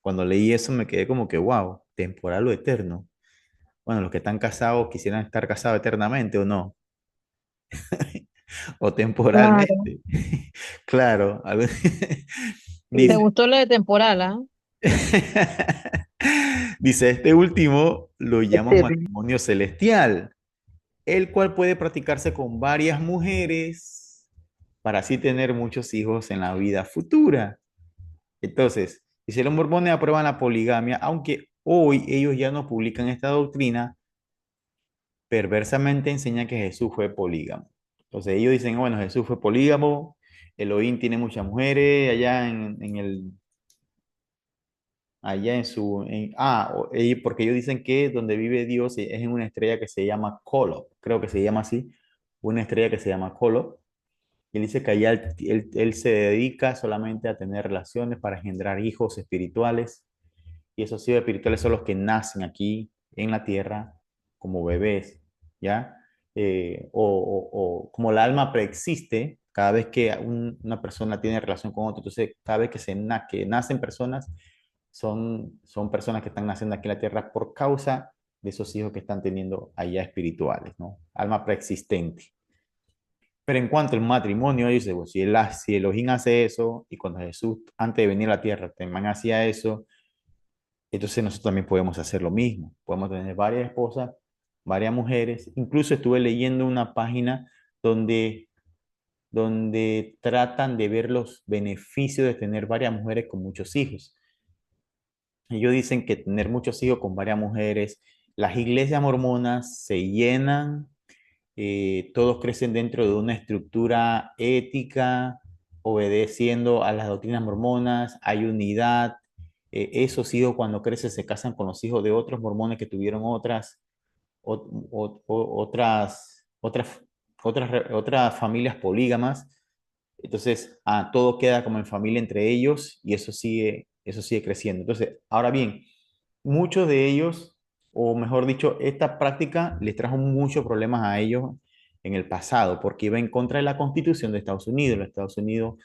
Cuando leí eso me quedé como que, wow, temporal o eterno. Bueno, los que están casados quisieran estar casados eternamente o no, o
Claro.
temporalmente. Claro,
Y te
dice,
gustó lo de temporal, ¿ah?
dice, este último lo llaman
Eterno.
matrimonio celestial, el cual puede practicarse con varias mujeres para así tener muchos hijos en la vida futura. Entonces, dice, los mormones aprueban la poligamia, aunque hoy ellos ya no publican esta doctrina, perversamente enseña que Jesús fue polígamo. Entonces ellos dicen, bueno, Jesús fue polígamo, Elohim tiene muchas mujeres allá allá en su, porque ellos dicen que donde vive Dios es en una estrella que se llama Colo, creo que se llama así, una estrella que se llama Colo. Y él dice que allá él se dedica solamente a tener relaciones para generar hijos espirituales. Y esos hijos espirituales son los que nacen aquí en la tierra como bebés, ¿ya? O como el alma preexiste, cada vez que una persona tiene relación con otra, entonces cada vez que nacen personas, son personas que están naciendo aquí en la tierra por causa de esos hijos que están teniendo allá espirituales, ¿no? Alma preexistente. Pero en cuanto al matrimonio, dice, pues, si Elohim hace eso, y cuando Jesús, antes de venir a la tierra, también hacía eso, entonces nosotros también podemos hacer lo mismo. Podemos tener varias esposas, varias mujeres. Incluso estuve leyendo una página donde, donde tratan de ver los beneficios de tener varias mujeres con muchos hijos. Ellos dicen que tener muchos hijos con varias mujeres, las iglesias mormonas se llenan, todos crecen dentro de una estructura ética, obedeciendo a las doctrinas mormonas, hay unidad. Esos hijos cuando crecen se casan con los hijos de otros mormones que tuvieron otras familias polígamas. Entonces, todo queda como en familia entre ellos y eso sigue creciendo. Entonces, ahora bien, muchos de ellos, o mejor dicho, esta práctica les trajo muchos problemas a ellos en el pasado, porque iba en contra de la Constitución de Estados Unidos. Los Estados Unidos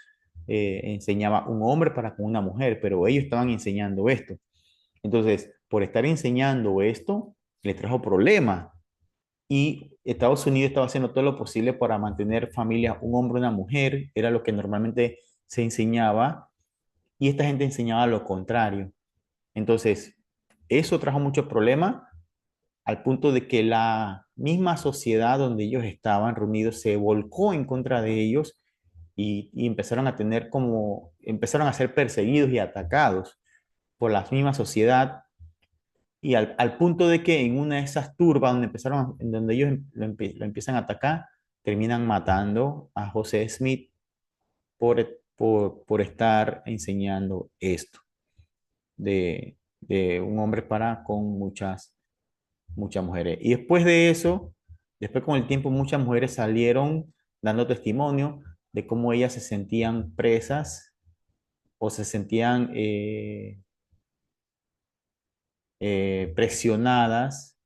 enseñaba un hombre para con una mujer, pero ellos estaban enseñando esto. Entonces, por estar enseñando esto, les trajo problemas. Y Estados Unidos estaba haciendo todo lo posible para mantener familias, un hombre y una mujer, era lo que normalmente se enseñaba, y esta gente enseñaba lo contrario. Entonces, eso trajo muchos problemas al punto de que la misma sociedad donde ellos estaban reunidos se volcó en contra de ellos y empezaron a tener como, empezaron a ser perseguidos y atacados por la misma sociedad y al punto de que en una de esas turbas donde empezaron, en donde ellos lo empiezan a atacar, terminan matando a José Smith por estar enseñando esto de un hombre para con muchas mujeres. Y después de eso, después con el tiempo, muchas mujeres salieron dando testimonio de cómo ellas se sentían presas o se sentían presionadas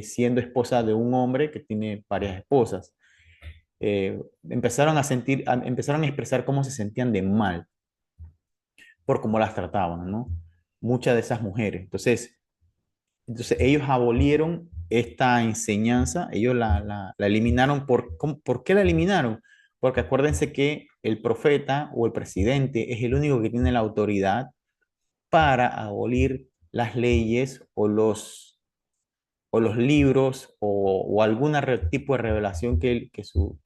siendo esposa de un hombre que tiene varias esposas. Empezaron a expresar cómo se sentían de mal por cómo las trataban, ¿no? Muchas de esas mujeres. Entonces ellos abolieron esta enseñanza, ellos la eliminaron. ¿Por qué la eliminaron? Porque acuérdense que el profeta o el presidente es el único que tiene la autoridad para abolir las leyes o los libros o algún tipo de revelación que su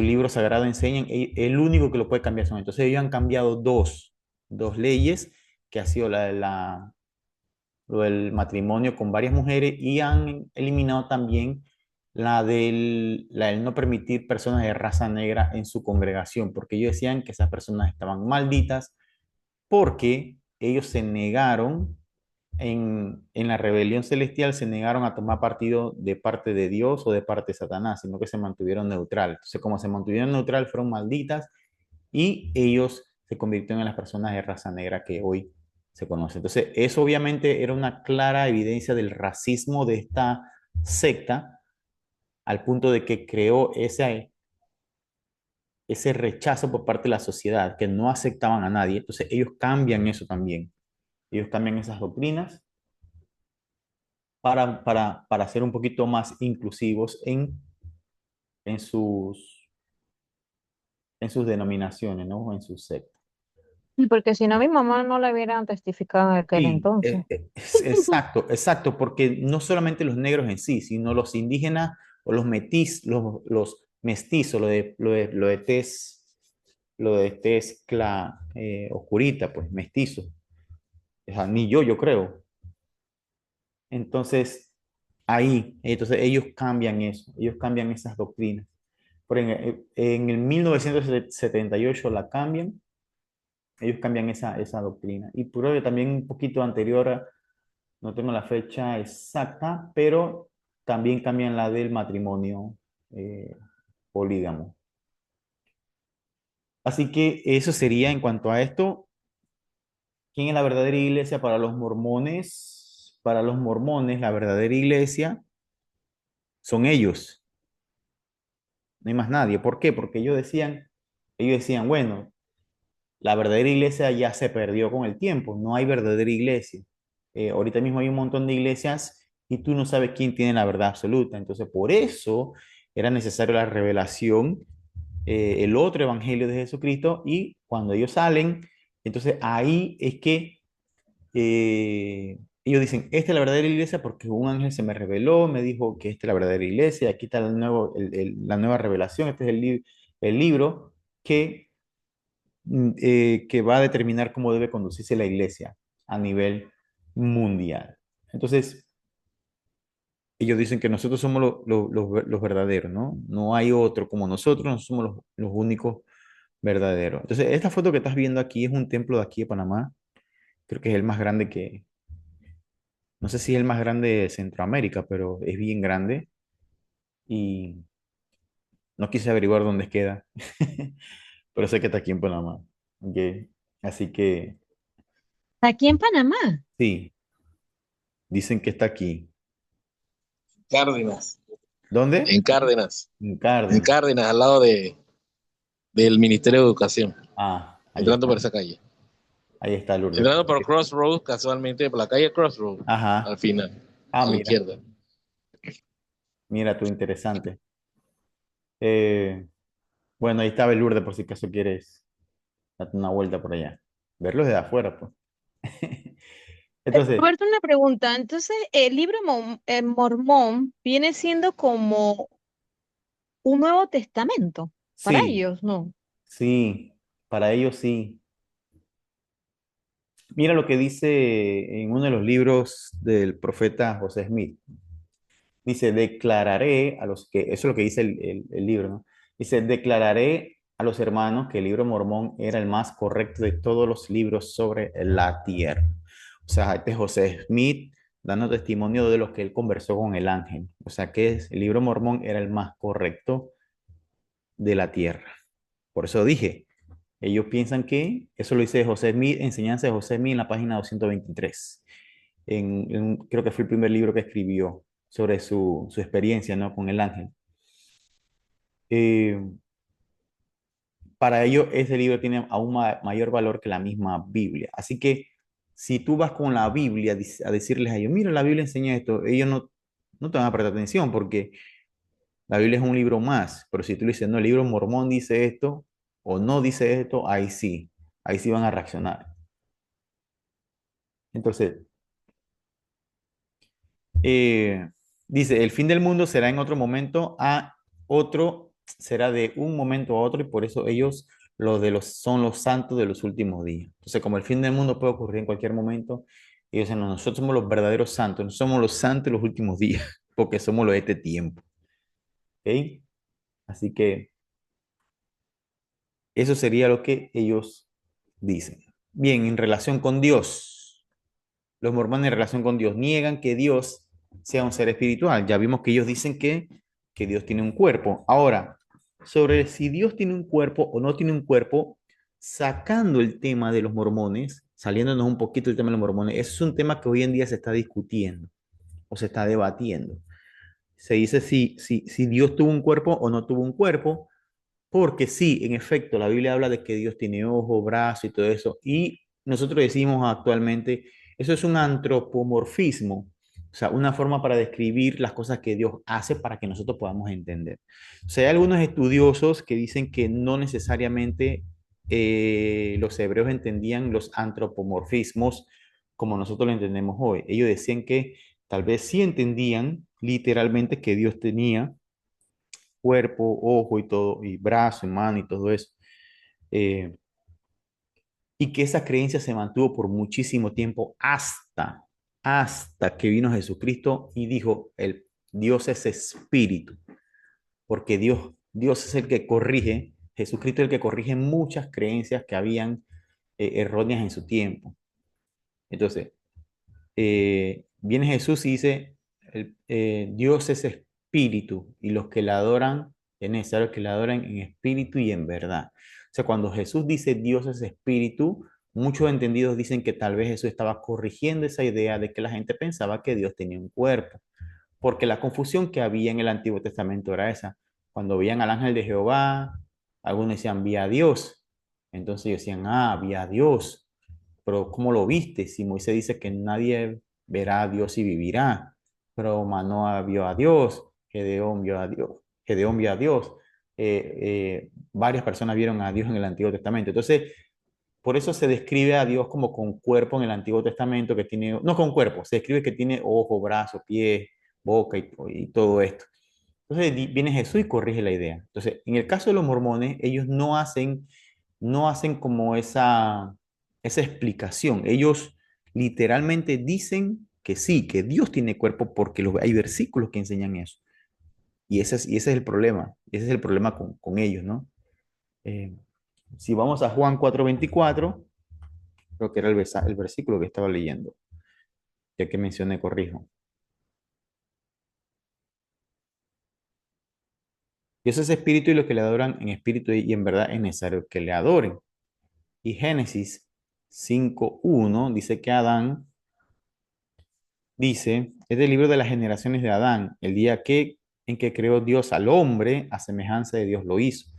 libro sagrado enseñan. El único que lo puede cambiar son. Entonces ellos han cambiado dos leyes, que ha sido lo del matrimonio con varias mujeres, y han eliminado también la del no permitir personas de raza negra en su congregación, porque ellos decían que esas personas estaban malditas porque ellos se negaron en la rebelión celestial, se negaron a tomar partido de parte de Dios o de parte de Satanás, sino que se mantuvieron neutral. Entonces, como se mantuvieron neutral, fueron malditas y ellos se convirtieron en las personas de raza negra que hoy se conocen. Entonces, eso obviamente era una clara evidencia del racismo de esta secta, al punto de que creó ese rechazo por parte de la sociedad, que no aceptaban a nadie. Entonces, ellos cambian eso también. Ellos cambian esas doctrinas para ser un poquito más inclusivos en sus, en sus denominaciones, ¿no? En sus sectas.
Y porque si no, mi mamá no la hubieran testificado en aquel
Sí,
entonces.
exacto, exacto, porque no solamente los negros en sí, sino los indígenas o los mestizos, lo de tez oscurita, pues mestizo. O sea, ni yo creo. Entonces, entonces ellos cambian eso, ellos cambian esas doctrinas. En el 1978 la cambian, ellos cambian esa doctrina. Y por ello también un poquito anterior, no tengo la fecha exacta, pero también cambian la del matrimonio eh, polígamo. Así que eso sería en cuanto a esto. ¿Quién es la verdadera iglesia para los mormones? Para los mormones, la verdadera iglesia son ellos, no hay más nadie. ¿Por qué? Porque ellos decían, bueno, la verdadera iglesia ya se perdió con el tiempo, no hay verdadera iglesia. Ahorita mismo hay un montón de iglesias y tú no sabes quién tiene la verdad absoluta. Entonces, por eso era necesaria la revelación, el otro evangelio de Jesucristo, y cuando ellos salen, entonces ahí es que ellos dicen, esta es la verdadera iglesia porque un ángel se me reveló, me dijo que esta es la verdadera iglesia, aquí está la nueva revelación, este es el libro que va a determinar cómo debe conducirse la iglesia a nivel mundial. Entonces, ellos dicen que nosotros somos los verdaderos, ¿no? No hay otro como nosotros somos los únicos verdaderos. Entonces, esta foto que estás viendo aquí es un templo de aquí de Panamá. Creo que es el más grande no sé si es el más grande de Centroamérica, pero es bien grande y no quise averiguar dónde queda, pero sé que está aquí en Panamá. Ok. Así que
Aquí en Panamá.
Sí, dicen que está aquí.
Cárdenas,
¿Dónde?
en Cárdenas,
En
en
Cárdenas.
Cárdenas, al lado del Ministerio de Educación,
Ah, ahí
entrando
está.
por esa calle.
Ahí está Lourdes.
Entrando por Crossroads, casualmente, por la calle Crossroads, al
Ajá.
final,
Ah,
a la
mira.
izquierda.
Mira tú, interesante. Eh, bueno, ahí estaba el Lourdes por si acaso quieres darte una vuelta por allá. Verlos de afuera, pues. Entonces,
Roberto, una pregunta. Entonces, el libro Mormón viene siendo como un Nuevo Testamento para
sí,
ellos, ¿no?
sí, para ellos sí. Mira lo que dice en uno de los libros del profeta José Smith. Dice, declararé a los que, eso es lo que dice el libro, ¿no? Dice, declararé a los hermanos que el libro Mormón era el más correcto de todos los libros sobre la tierra. O sea, este es José Smith dando testimonio de lo que él conversó con el ángel. O sea, que el libro Mormón era el más correcto de la tierra. Por eso dije, ellos piensan que, eso lo dice José Smith, enseñanza de José Smith en la página 223. Creo que fue el primer libro que escribió sobre su experiencia, ¿no? Con el ángel. Eh, para ellos ese libro tiene aún mayor valor que la misma Biblia. Así que si tú vas con la Biblia a decirles a ellos, mira, la Biblia enseña esto, ellos no te van a prestar atención porque la Biblia es un libro más. Pero si tú le dices, no, el libro Mormón dice esto o no dice esto, ahí sí van a reaccionar. Entonces, Eh, dice, el fin del mundo será en otro momento, a otro será de un momento a otro y por eso ellos son los santos de los últimos días. Entonces, como el fin del mundo puede ocurrir en cualquier momento, ellos dicen, "No, nosotros somos los verdaderos santos, no somos los santos de los últimos días, porque somos los de este tiempo. ¿Ok? Así que eso sería lo que ellos dicen. Bien, en relación con Dios. Los mormones en relación con Dios niegan que Dios sea un ser espiritual. Ya vimos que ellos dicen que Dios tiene un cuerpo. Ahora, sobre si Dios tiene un cuerpo o no tiene un cuerpo, sacando el tema de los mormones, saliéndonos un poquito del tema de los mormones, eso es un tema que hoy en día se está discutiendo o se está debatiendo. Se dice si Dios tuvo un cuerpo o no tuvo un cuerpo, porque sí, en efecto, la Biblia habla de que Dios tiene ojo, brazo y todo eso. Y nosotros decimos actualmente, eso es un antropomorfismo, o sea, una forma para describir las cosas que Dios hace para que nosotros podamos entender. O sea, hay algunos estudiosos que dicen que no necesariamente los hebreos entendían los antropomorfismos como nosotros lo entendemos hoy. Ellos decían que tal vez sí entendían literalmente que Dios tenía cuerpo, ojo y todo, y brazo, y mano y todo eso. Eh, y que esa creencia se mantuvo por muchísimo tiempo hasta que vino Jesucristo y dijo, Dios es espíritu, porque Dios es el que corrige, Jesucristo es el que corrige muchas creencias que habían erróneas en su tiempo. Entonces, viene Jesús y dice, Dios es espíritu y los que le adoran, es necesario que le adoren en espíritu y en verdad. O sea, cuando Jesús dice Dios es espíritu, muchos entendidos dicen que tal vez Jesús estaba corrigiendo esa idea de que la gente pensaba que Dios tenía un cuerpo, porque la confusión que había en el Antiguo Testamento era esa. Cuando veían al ángel de Jehová, algunos decían, vi a Dios. Entonces ellos decían, vi a Dios. Pero ¿cómo lo viste? Si Moisés dice que nadie verá a Dios y vivirá. Pero Manoah vio a Dios, Gedeón vio a Dios, Gedeón vio a Dios. Varias personas vieron a Dios en el Antiguo Testamento. Entonces, por eso se describe a Dios como con cuerpo en el Antiguo Testamento, que tiene, no con cuerpo, se describe que tiene ojo, brazo, pie, boca y todo esto. Entonces viene Jesús y corrige la idea. Entonces, en el caso de los mormones, ellos no hacen como esa explicación. Ellos literalmente dicen que sí, que Dios tiene cuerpo porque hay versículos que enseñan eso. Y ese es el problema. Ese es el problema con ellos, ¿no? Eh, si vamos a Juan 4:24, creo que era el versículo que estaba leyendo, ya que mencioné, corrijo. Dios es espíritu y los que le adoran en espíritu y en verdad es necesario que le adoren. Y Génesis 5:1 dice que Adán, dice, es del libro de las generaciones de Adán, el día en que creó Dios al hombre, a semejanza de Dios lo hizo.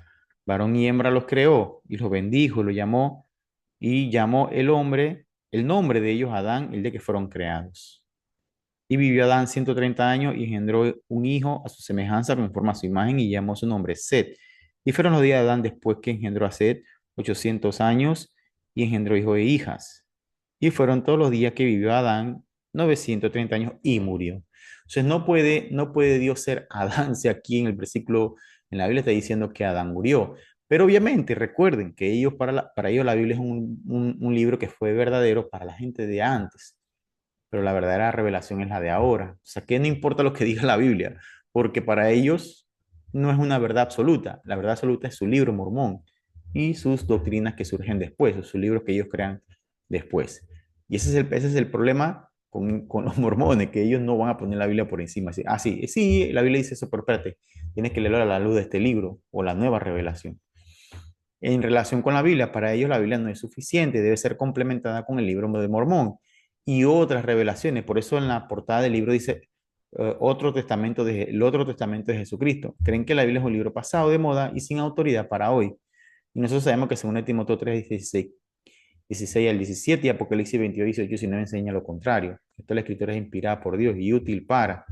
Varón y hembra los creó y los bendijo, lo llamó y llamó el hombre, el nombre de ellos Adán, el día que fueron creados. Y vivió Adán 130 años y engendró un hijo a su semejanza conforme a su imagen y llamó su nombre Set. Y fueron los días de Adán después que engendró a Set 800 años y engendró hijos e hijas. Y fueron todos los días que vivió Adán 930 años y murió. Entonces no puede Dios ser Adán, si aquí en el versículo, en la Biblia está diciendo que Adán murió. Pero obviamente recuerden que para ellos la Biblia es un libro que fue verdadero para la gente de antes, pero la verdadera revelación es la de ahora. O sea, que no importa lo que diga la Biblia, porque para ellos no es una verdad absoluta. La verdad absoluta es su libro mormón y sus doctrinas que surgen después, o sus libros que ellos crean después. Y ese es el problema con los mormones, que ellos no van a poner la Biblia por encima. Así, sí, sí, la Biblia dice eso, pero espérate, tienes que leerlo a la luz de este libro o la nueva revelación. En relación con la Biblia, para ellos la Biblia no es suficiente, debe ser complementada con el libro de Mormón y otras revelaciones. Por eso en la portada del libro dice el otro testamento de Jesucristo. Creen que la Biblia es un libro pasado de moda y sin autoridad para hoy. Y nosotros sabemos que según Timoteo 3, 16 al 17 y Apocalipsis 22, 18 y 19 enseña lo contrario. Esta la escritura es inspirada por Dios y útil para,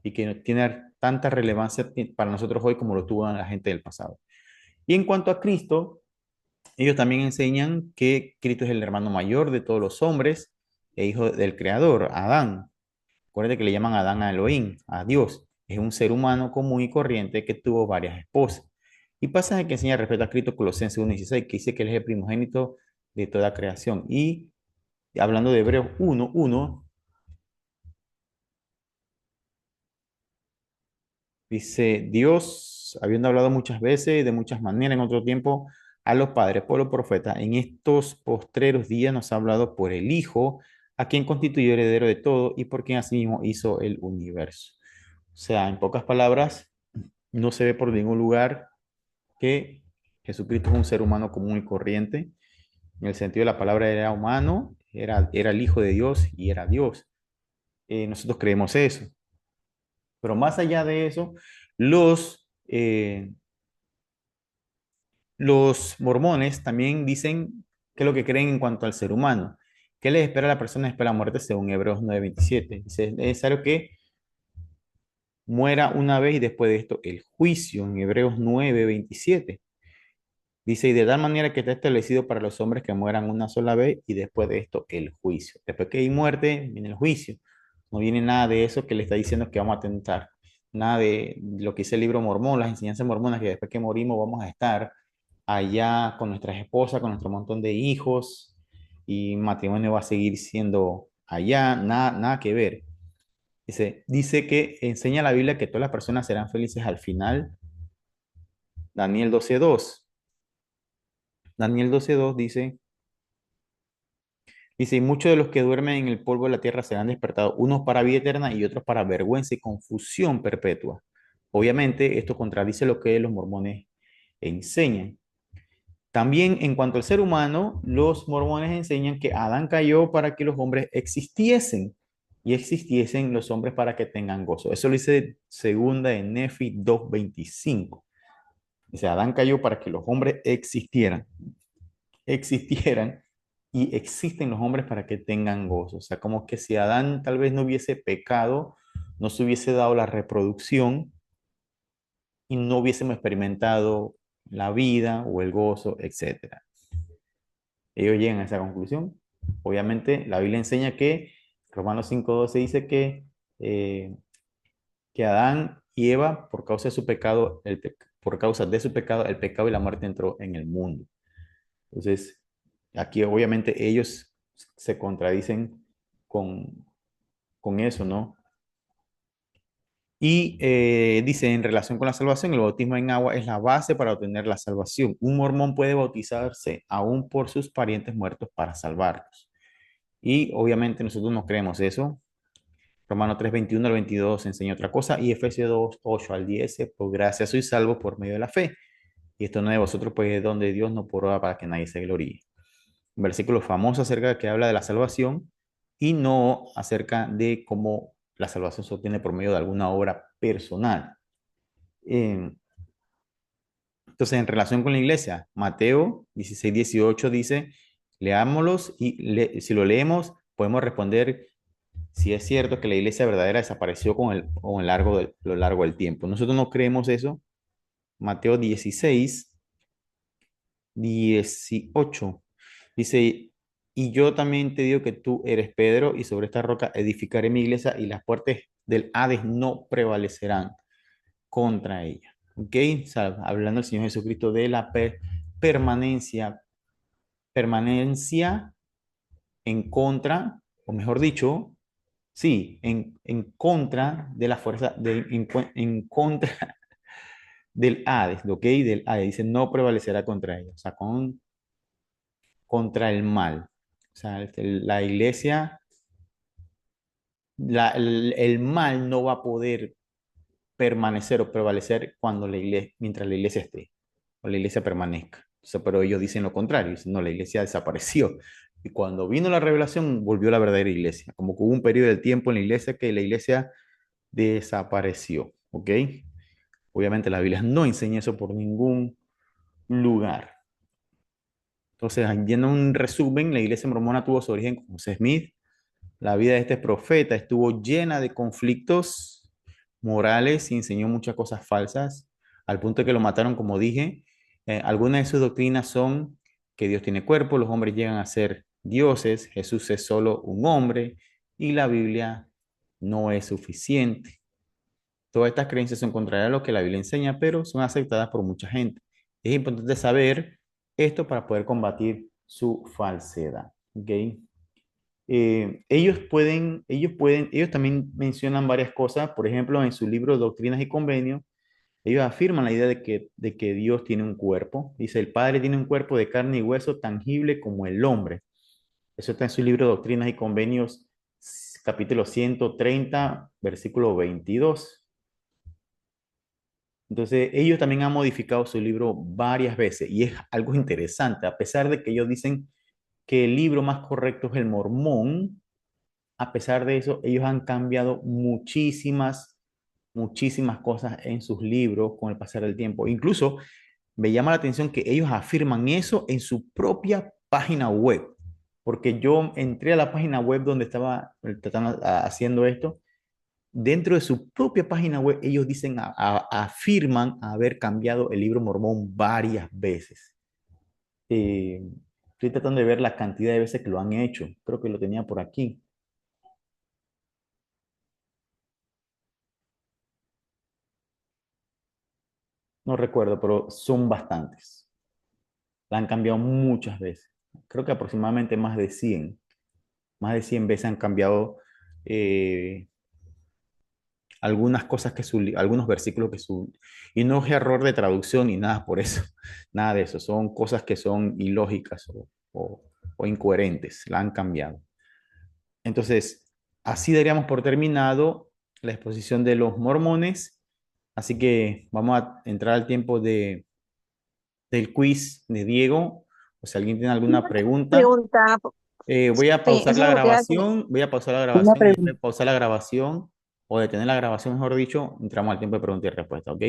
y que no tiene tanta relevancia para nosotros hoy como lo tuvo la gente del pasado. Y en cuanto a Cristo, ellos también enseñan que Cristo es el hermano mayor de todos los hombres e hijo del Creador, Adán. Acuérdate que le llaman Adán a Elohim, a Dios. Es un ser humano común y corriente que tuvo varias esposas. Y pasaje que enseña respecto a Cristo, Colosenses 1:16, que dice que él es el primogénito de toda creación. Y hablando de Hebreos 1:1, dice, Dios, habiendo hablado muchas veces y de muchas maneras en otro tiempo a los padres por los profetas, en estos postreros días nos ha hablado por el Hijo, a quien constituyó heredero de todo y por quien asimismo hizo el universo. O sea, en pocas palabras, no se ve por ningún lugar que Jesucristo es un ser humano común y corriente. En el sentido de la palabra era humano, era el Hijo de Dios y era Dios. Nosotros creemos eso. Pero más allá de eso, los mormones también dicen que es lo que creen en cuanto al ser humano. ¿Qué les espera a la persona después de la muerte según Hebreos 9:27? Dice, es necesario que muera una vez y después de esto el juicio en Hebreos 9:27. Dice, y de tal manera que está establecido para los hombres que mueran una sola vez y después de esto el juicio. Después que hay muerte, viene el juicio. No viene nada de eso que le está diciendo que vamos a tentar. Nada de lo que dice el libro mormón, las enseñanzas mormonas, que después que morimos vamos a estar allá con nuestras esposas, con nuestro montón de hijos y matrimonio va a seguir siendo allá, nada, nada que ver. Dice que enseña la Biblia que todas las personas serán felices al final. Daniel 12:2. Daniel 12:2 dice, y muchos de los que duermen en el polvo de la tierra serán despertados, unos para vida eterna y otros para vergüenza y confusión perpetua. Obviamente, esto contradice lo que los mormones enseñan. También en cuanto al ser humano, los mormones enseñan que Adán cayó para que los hombres existiesen y existiesen los hombres para que tengan gozo. Eso lo dice segunda de Nefi 2:25. Dice, Adán cayó para que los hombres existieran y existen los hombres para que tengan gozo. O sea, como que si Adán tal vez no hubiese pecado, no se hubiese dado la reproducción y no hubiésemos experimentado la vida o el gozo, etcétera. Ellos llegan a esa conclusión. Obviamente, la Biblia enseña que Romanos 5:12 dice eh, que Adán y Eva, por causa de su pecado, el pecado y la muerte entró en el mundo. Entonces, aquí obviamente ellos se contradicen con, con eso, ¿no? Y dice, en relación con la salvación, el bautismo en agua es la base para obtener la salvación. Un mormón puede bautizarse aún por sus parientes muertos para salvarlos. Y obviamente nosotros no creemos eso. Romanos 3:21 al 22 enseña otra cosa. Y Efesios 2:8 al 10, por gracia sois salvos por medio de la fe. Y esto no es de vosotros, pues es don de Dios, no por obra para que nadie se gloríe. un versículo famoso acerca de que habla de la salvación y no acerca de cómo la salvación se obtiene por medio de alguna obra personal. Eh, entonces, en relación con la iglesia, Mateo 16-18 dice, leámoslos y si lo leemos, podemos responder si es cierto que la iglesia verdadera desapareció lo largo del tiempo. Nosotros no creemos eso. Mateo 16-18 dice, y yo también te digo que tú eres Pedro y sobre esta roca edificaré mi iglesia y las puertas del Hades no prevalecerán contra ella. ¿Ok? O sea, hablando el Señor Jesucristo de la permanencia, permanencia en contra, o mejor dicho, sí, en contra de la fuerza, en contra del Hades, ¿ok? Del Hades. Dice, no prevalecerá contra ella, o sea, contra el mal. O sea, la iglesia, el mal no va a poder permanecer o prevalecer cuando la iglesia, mientras la iglesia esté o la iglesia permanezca. O sea, pero ellos dicen lo contrario, dicen, no, la iglesia desapareció. Y cuando vino la revelación, volvió la verdadera iglesia. Como que hubo un periodo de tiempo en la iglesia que la iglesia desapareció, ¿ok? Obviamente la Biblia no enseña eso por ningún lugar. Entonces, yendo a un resumen, la iglesia mormona tuvo su origen con José Smith. La vida de este profeta estuvo llena de conflictos morales y enseñó muchas cosas falsas, al punto de que lo mataron, como dije. Algunas de sus doctrinas son que Dios tiene cuerpo, los hombres llegan a ser dioses, Jesús es solo un hombre y la Biblia no es suficiente. Todas estas creencias son contrarias a lo que la Biblia enseña, pero son aceptadas por mucha gente. Es importante saber esto para poder combatir su falsedad. ¿Ok? Ellos también mencionan varias cosas. Por ejemplo, en su libro Doctrinas y Convenios, ellos afirman la idea de que Dios tiene un cuerpo. Dice, el Padre tiene un cuerpo de carne y hueso tangible como el hombre. Eso está en su libro Doctrinas y Convenios, capítulo 130, versículo 22. Entonces, ellos también han modificado su libro varias veces y es algo interesante, a pesar de que ellos dicen que el libro más correcto es el Mormón. A pesar de eso, ellos han cambiado muchísimas cosas en sus libros con el pasar del tiempo. Incluso me llama la atención que ellos afirman eso en su propia página web, porque yo entré a la página web donde estaba haciendo esto. Dentro de su propia página web, ellos dicen, afirman haber cambiado el libro Mormón varias veces. Eh, Estoy tratando de ver la cantidad de veces que lo han hecho. Creo que lo tenía por aquí. No recuerdo, pero son bastantes. La han cambiado muchas veces. Creo que aproximadamente más de 100. Más de 100 veces han cambiado eh, algunas cosas algunos versículos Y no es error de traducción ni nada por eso. Nada de eso. Son cosas que son ilógicas o incoherentes. La han cambiado. Entonces, así daríamos por terminado la exposición de los mormones. Así que vamos a entrar al tiempo del quiz de Diego. O si alguien tiene alguna pregunta,
Pregunta,
voy a
sí,
pausar
eso
la
es lo que hace.
grabación, voy a pausar la
Una
grabación y después
pregunta.
de pausar la grabación o detener la grabación, mejor dicho, entramos al tiempo de preguntas y respuestas, ¿ok?